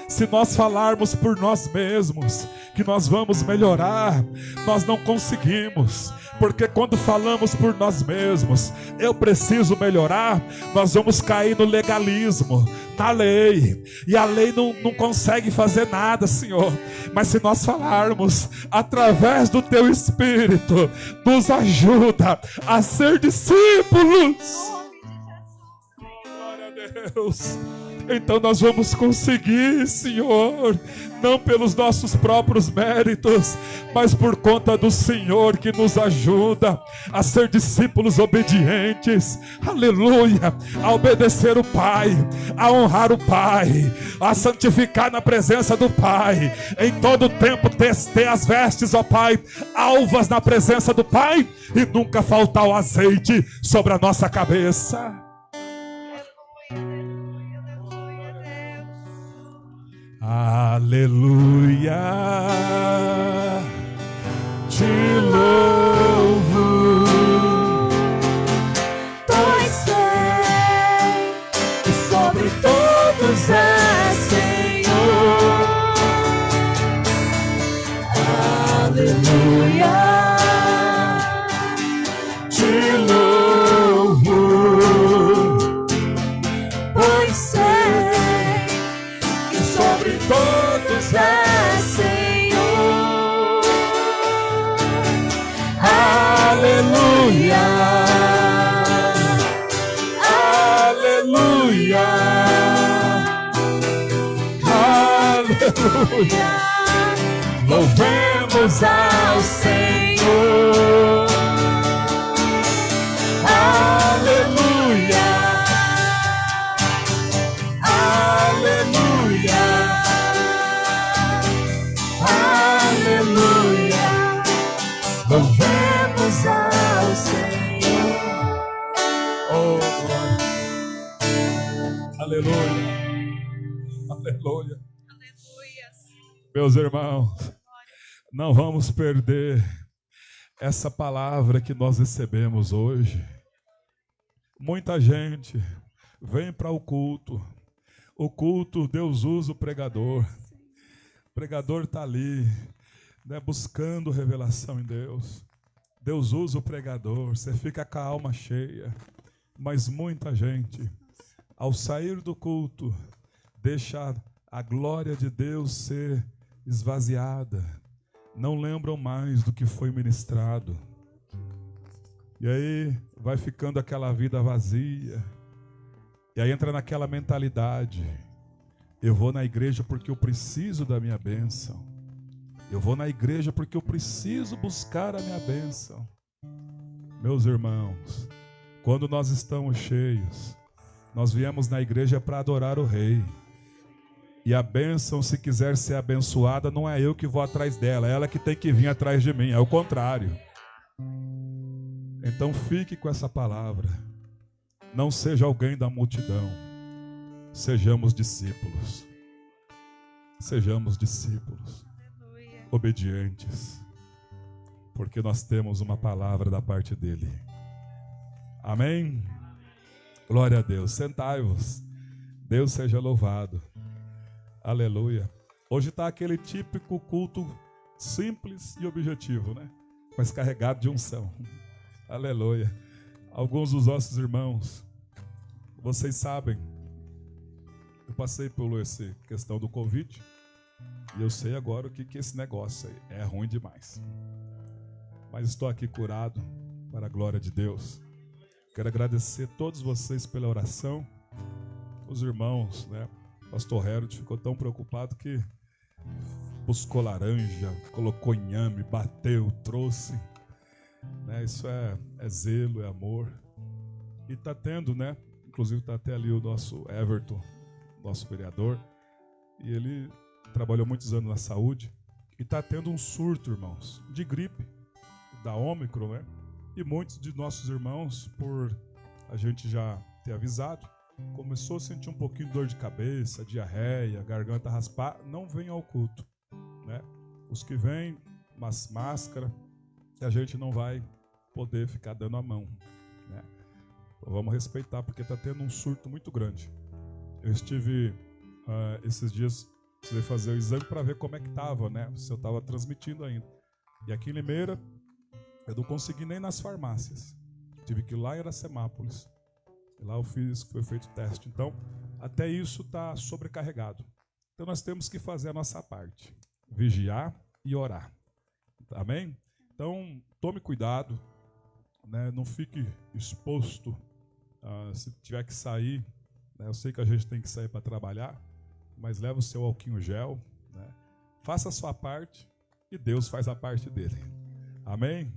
Se nós falarmos por nós mesmos que nós vamos melhorar, nós não conseguimos. Porque quando falamos por nós mesmos, eu preciso melhorar, nós vamos cair no legalismo, na lei. E a lei não consegue fazer nada, Senhor. Mas se nós falarmos através do Teu Espírito, nos ajuda a ser discípulos. Glória a Deus. Então nós vamos conseguir, Senhor, não pelos nossos próprios méritos, mas por conta do Senhor que nos ajuda a ser discípulos obedientes, aleluia, a obedecer o Pai, a honrar o Pai, a santificar na presença do Pai, em todo tempo ter as vestes, ó Pai, alvas na presença do Pai, e nunca faltar o azeite sobre a nossa cabeça. Aleluia, te louvo, Pois sei que sobre todos é Senhor. Aleluia. te louvo, Pois sei que sobre todos é Senhor. aleluia, aleluia, aleluia. Louvemos ao Senhor. Aleluia. Aleluia. Aleluia. Louvemos ao Senhor. Oh, glória. Aleluia. Aleluia. Meus irmãos, não vamos perder essa palavra que nós recebemos hoje. Muita gente vem para o culto. O culto, Deus usa o pregador. O pregador está ali, né, buscando revelação em Deus. Deus usa o pregador, você fica com a alma cheia. Mas muita gente, ao sair do culto, deixa a glória de Deus ser esvaziada. Não lembram mais do que foi ministrado. E aí vai ficando aquela vida vazia. E aí entra naquela mentalidade: eu vou na igreja porque eu preciso da minha bênção. Eu vou na igreja porque eu preciso buscar a minha bênção. Meus irmãos, quando nós estamos cheios, nós viemos na igreja para adorar o Rei. E a bênção, se quiser ser abençoada, não é eu que vou atrás dela, é ela que tem que vir atrás de mim, é o contrário. Então fique com essa palavra. Não seja alguém da multidão. Sejamos discípulos. Sejamos discípulos. Obedientes. Porque nós temos uma palavra da parte dele. Amém? Glória a Deus. Sentai-vos. Deus seja louvado. Aleluia. Hoje está aquele típico culto simples e objetivo, né? Mas carregado de unção. Aleluia. Alguns dos nossos irmãos, vocês sabem, eu passei por essa questão do Covid e eu sei agora o que esse negócio aí é ruim demais. Mas estou aqui curado para a glória de Deus. Quero agradecer a todos vocês pela oração. Os irmãos, né? Pastor Harold ficou tão preocupado que buscou laranja, colocou inhame, bateu, trouxe. Né? Isso é zelo, é amor. E está tendo, né? Inclusive está até ali o nosso Everton, nosso vereador. E ele trabalhou muitos anos na saúde. E está tendo um surto, irmãos, de gripe, da Ômicron, né? E muitos de nossos irmãos, por a gente já ter avisado, começou a sentir um pouquinho de dor de cabeça, diarreia, garganta raspar, não vem ao culto, né? Os que vêm, máscara, e a gente não vai poder ficar dando a mão, né? Então vamos respeitar, porque está tendo um surto muito grande. Eu estive, esses dias, precisei fazer o exame para ver como é que estava, né? Se eu estava transmitindo ainda. E aqui em Limeira, eu não consegui nem nas farmácias. Tive que ir lá em Iracemápolis. E lá eu fiz, foi feito o teste. Então, até isso está sobrecarregado. Então, nós temos que fazer a nossa parte. Vigiar e orar. Amém? Então, tome cuidado. Né? Não fique exposto. Se tiver que sair, né? Eu sei que a gente tem que sair para trabalhar, mas leva o seu álcool gel. Né? Faça a sua parte e Deus faz a parte dele. Amém?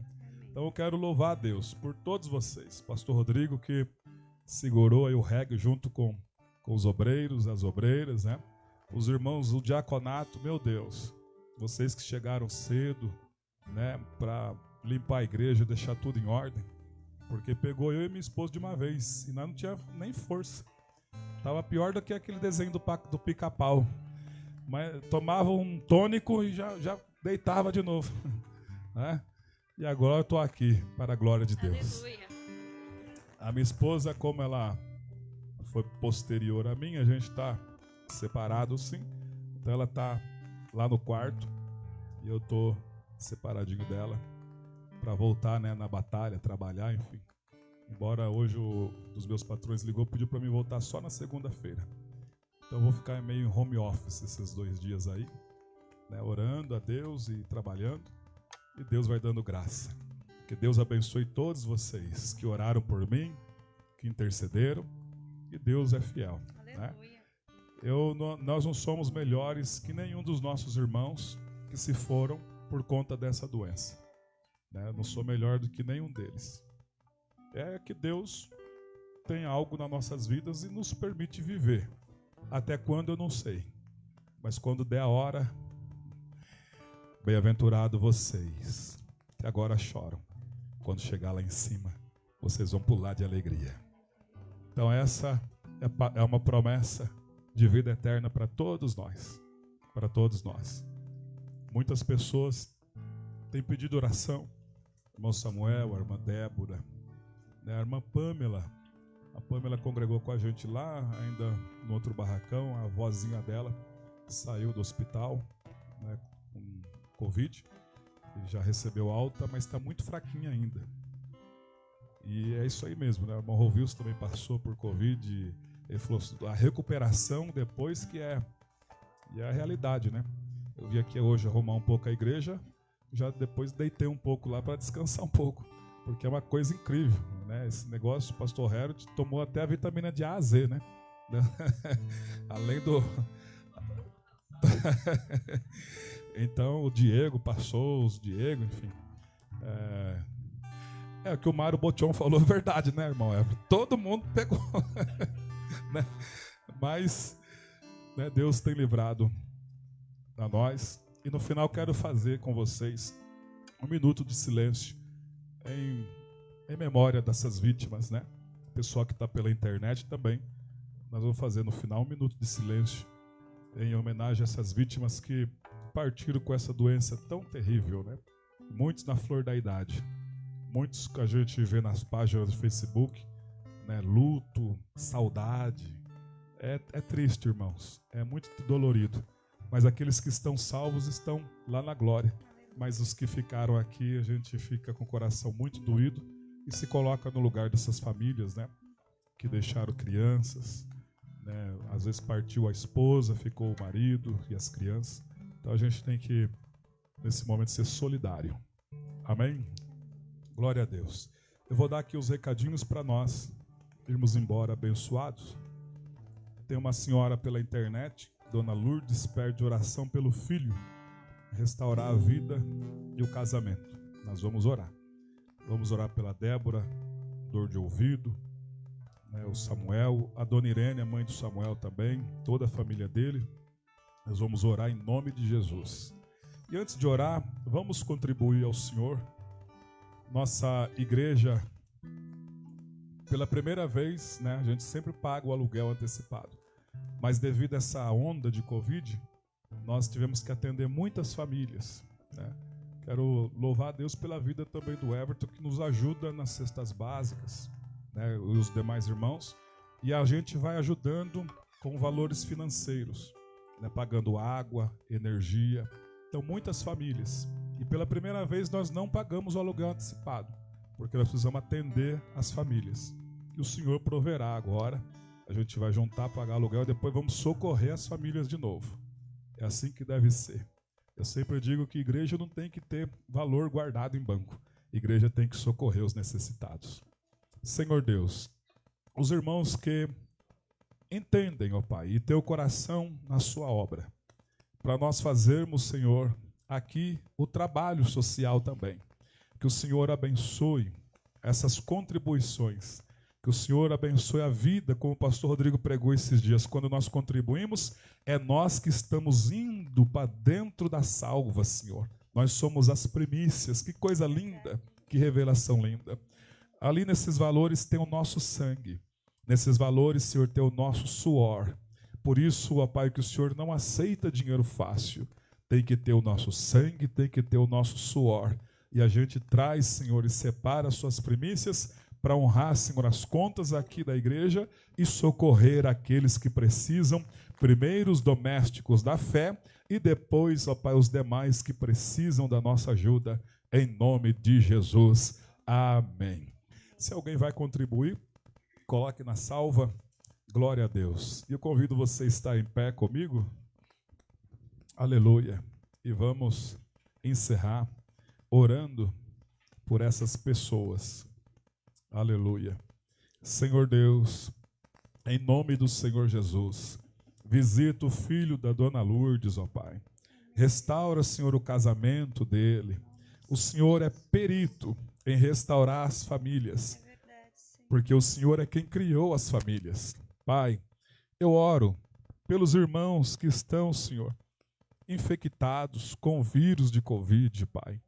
Então, eu quero louvar a Deus por todos vocês. Pastor Rodrigo, que segurou aí o reggae junto com os obreiros, as obreiras, né? Os irmãos do diaconato, meu Deus, vocês que chegaram cedo, né, para limpar a igreja, deixar tudo em ordem, porque pegou eu e minha esposa de uma vez, e nós não tinha nem força. Tava pior do que aquele desenho do pica-pau. Mas tomava um tônico e já deitava de novo, né? E agora eu estou aqui para a glória de Deus. Aleluia. A minha esposa, como ela foi posterior a mim, a gente está separado sim. Então ela está lá no quarto e eu estou separadinho dela para voltar, né, na batalha, trabalhar, enfim. Embora hoje um dos meus patrões ligou, pediu para mim voltar só na segunda-feira. Então eu vou ficar meio em home office esses 2 dias aí, né, orando a Deus e trabalhando. E Deus vai dando graça. Que Deus abençoe todos vocês que oraram por mim, que intercederam. E Deus é fiel. Né? Nós não somos melhores que nenhum dos nossos irmãos que se foram por conta dessa doença. Né? Eu não sou melhor do que nenhum deles. É que Deus tem algo nas nossas vidas e nos permite viver. Até quando eu não sei. Mas quando der a hora, bem-aventurado vocês que agora choram. Quando chegar lá em cima, vocês vão pular de alegria. Então essa é uma promessa de vida eterna para todos nós. Para todos nós. Muitas pessoas têm pedido oração irmão Samuel, a irmã Débora, né, a irmã Pâmela. A Pâmela congregou com a gente lá, ainda no outro barracão. A vozinha dela saiu do hospital, né, com Covid, e já recebeu alta, mas está muito fraquinha ainda. E é isso aí mesmo, né? O irmão Rovilson também passou por Covid. E ele falou, a recuperação depois que é a realidade, né? Eu vim aqui hoje arrumar um pouco a igreja, já depois deitei um pouco lá para descansar um pouco, porque é uma coisa incrível, né? Esse negócio, o pastor Harold tomou até a vitamina de A a Z, né? Além do... Então o Diego passou, enfim. O que o Mário Botion falou é verdade, né, irmão? Todo mundo pegou. Né? Mas, né, Deus tem livrado a nós. E no final quero fazer com vocês um minuto de silêncio em memória dessas vítimas, né? O pessoal que está pela internet também. Nós vamos fazer no final um minuto de silêncio em homenagem a essas vítimas que partiram com essa doença tão terrível, né? Muitos na flor da idade, muitos que a gente vê nas páginas do Facebook, né? Luto, saudade. É triste, irmãos, é muito dolorido, mas aqueles que estão salvos estão lá na glória, mas os que ficaram aqui, a gente fica com o coração muito doído e se coloca no lugar dessas famílias, né? Que deixaram crianças, né? Às vezes partiu a esposa, ficou o marido e as crianças. Então a gente tem que, nesse momento, ser solidário. Amém? Glória a Deus. Eu vou dar aqui os recadinhos para nós irmos embora abençoados. Tem uma senhora pela internet, Dona Lourdes, pede oração pelo filho, restaurar a vida e o casamento. Nós vamos orar. Vamos orar pela Débora, dor de ouvido, né, o Samuel, a Dona Irene, a mãe do Samuel também, toda a família dele. Nós vamos orar em nome de Jesus. E antes de orar, vamos contribuir ao Senhor. Nossa igreja, pela primeira vez, né, a gente sempre paga o aluguel antecipado. Mas devido a essa onda de Covid, nós tivemos que atender muitas famílias, né? Quero louvar a Deus pela vida também do Everton, que nos ajuda nas cestas básicas, né, e os demais irmãos. E a gente vai ajudando com valores financeiros, né, pagando água, energia. Então, muitas famílias. E pela primeira vez nós não pagamos o aluguel antecipado, porque nós precisamos atender as famílias. E o Senhor proverá agora. A gente vai juntar, pagar aluguel e depois vamos socorrer as famílias de novo. É assim que deve ser. Eu sempre digo que igreja não tem que ter valor guardado em banco. Igreja tem que socorrer os necessitados. Senhor Deus, os irmãos que entendem, ó Pai, e teu coração na sua obra, para nós fazermos, Senhor, aqui o trabalho social também. Que o Senhor abençoe essas contribuições, que o Senhor abençoe a vida, como o pastor Rodrigo pregou esses dias. Quando nós contribuímos, é nós que estamos indo para dentro da salva, Senhor. Nós somos as primícias. Que coisa linda, que revelação linda. Ali nesses valores tem o nosso sangue. Nesses valores, Senhor, tem o nosso suor. Por isso, ó Pai, que o Senhor não aceita dinheiro fácil. Tem que ter o nosso sangue, tem que ter o nosso suor. E a gente traz, Senhor, e separa as suas primícias para honrar, Senhor, as contas aqui da igreja e socorrer aqueles que precisam, primeiro os domésticos da fé e depois, ó Pai, os demais que precisam da nossa ajuda, em nome de Jesus. Amém. Se alguém vai contribuir, coloque na salva, glória a Deus. E eu convido você a estar em pé comigo. Aleluia. E vamos encerrar orando por essas pessoas. Aleluia. Senhor Deus, em nome do Senhor Jesus, visita o filho da Dona Lourdes, ó Pai. Restaura, Senhor, o casamento dele. O Senhor é perito em restaurar as famílias, porque o Senhor é quem criou as famílias. Pai, eu oro pelos irmãos que estão, Senhor, infectados com o vírus de Covid, Pai.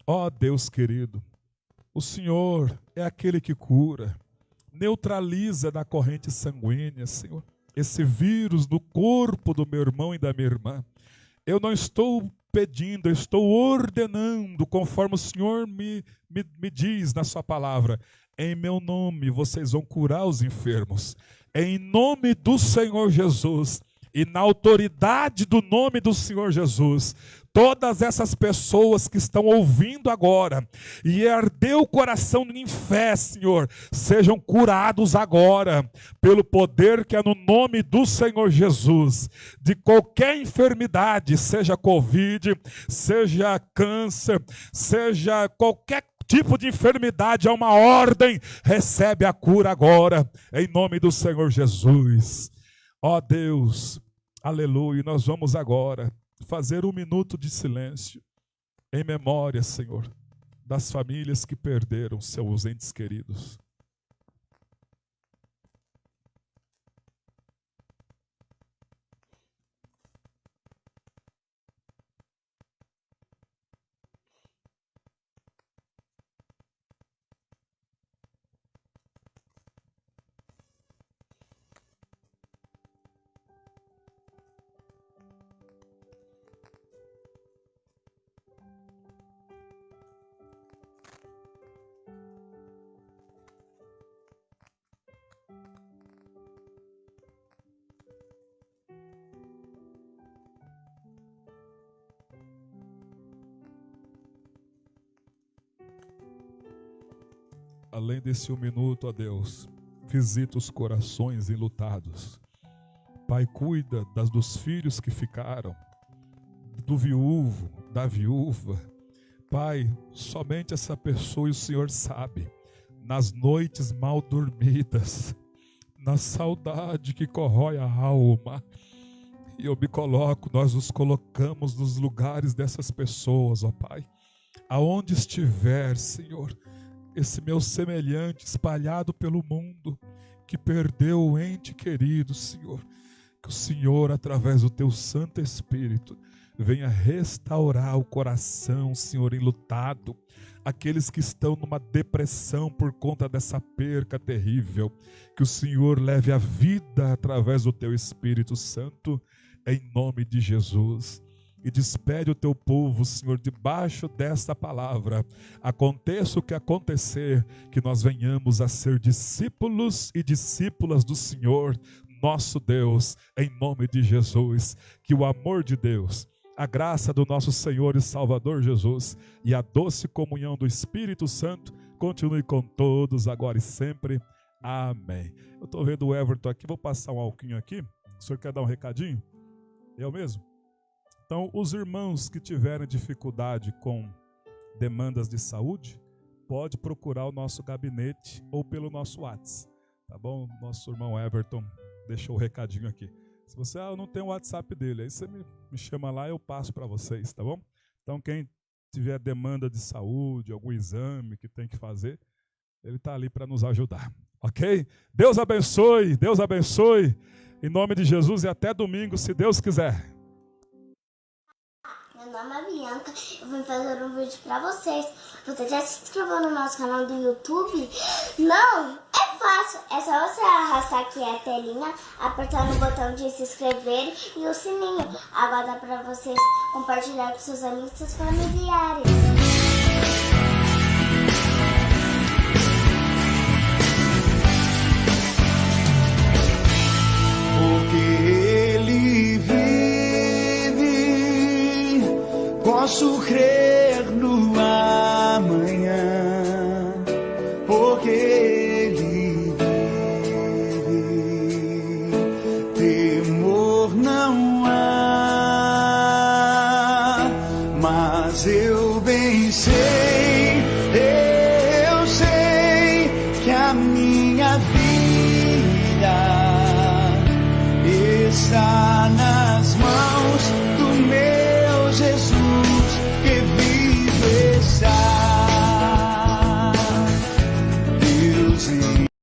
Ó Deus querido, o Senhor é aquele que cura, neutraliza da corrente sanguínea, Senhor, esse vírus no corpo do meu irmão e da minha irmã. Eu não estou pedindo, eu estou ordenando, conforme o Senhor me diz na sua palavra. Em meu nome vocês vão curar os enfermos. Em nome do Senhor Jesus e na autoridade do nome do Senhor Jesus, todas essas pessoas que estão ouvindo agora e ardeu o coração em fé, Senhor, sejam curados agora, pelo poder que é no nome do Senhor Jesus, de qualquer enfermidade, seja Covid, seja câncer, seja qualquer tipo de enfermidade, é uma ordem, recebe a cura agora, em nome do Senhor Jesus. Ó Deus, aleluia, nós vamos agora fazer 1 minuto de silêncio, em memória, Senhor, das famílias que perderam seus entes queridos. Além desse 1 minuto, ó Deus, visita os corações enlutados. Pai, cuida dos filhos que ficaram, do viúvo, da viúva. Pai, somente essa pessoa e o Senhor sabe, nas noites mal dormidas, na saudade que corrói a alma. E eu me coloco, nós nos colocamos nos lugares dessas pessoas, ó Pai. Aonde estiver, Senhor, esse meu semelhante espalhado pelo mundo, que perdeu o ente querido, Senhor, que o Senhor, através do Teu Santo Espírito, venha restaurar o coração, Senhor, enlutado, aqueles que estão numa depressão por conta dessa perca terrível, que o Senhor leve a vida através do Teu Espírito Santo, em nome de Jesus. E despede o teu povo, Senhor, debaixo desta palavra. Aconteça o que acontecer, que nós venhamos a ser discípulos e discípulas do Senhor, nosso Deus, em nome de Jesus. Que o amor de Deus, a graça do nosso Senhor e Salvador Jesus e a doce comunhão do Espírito Santo continue com todos, agora e sempre. Amém. Eu estou vendo o Everton aqui, vou passar um alquinho aqui. O senhor quer dar um recadinho? Eu mesmo? Então, os irmãos que tiverem dificuldade com demandas de saúde, pode procurar o nosso gabinete ou pelo nosso WhatsApp, tá bom? Nosso irmão Everton deixou o recadinho aqui. Se você, eu não tenho o WhatsApp dele, aí você me chama lá e eu passo para vocês, tá bom? Então, quem tiver demanda de saúde, algum exame que tem que fazer, ele está ali para nos ajudar, ok? Deus abençoe, em nome de Jesus, e até domingo, se Deus quiser. Meu nome é Bianca, eu vim fazer um vídeo pra vocês. Você já se inscreveu no nosso canal do YouTube? Não? É fácil, é só você arrastar aqui a telinha, apertar no botão de se inscrever e o sininho. Agora dá pra vocês compartilhar com seus amigos e seus familiares. Posso crer no amanhã, porque Ele vive. Temor não há, mas eu bem sei que a minha vida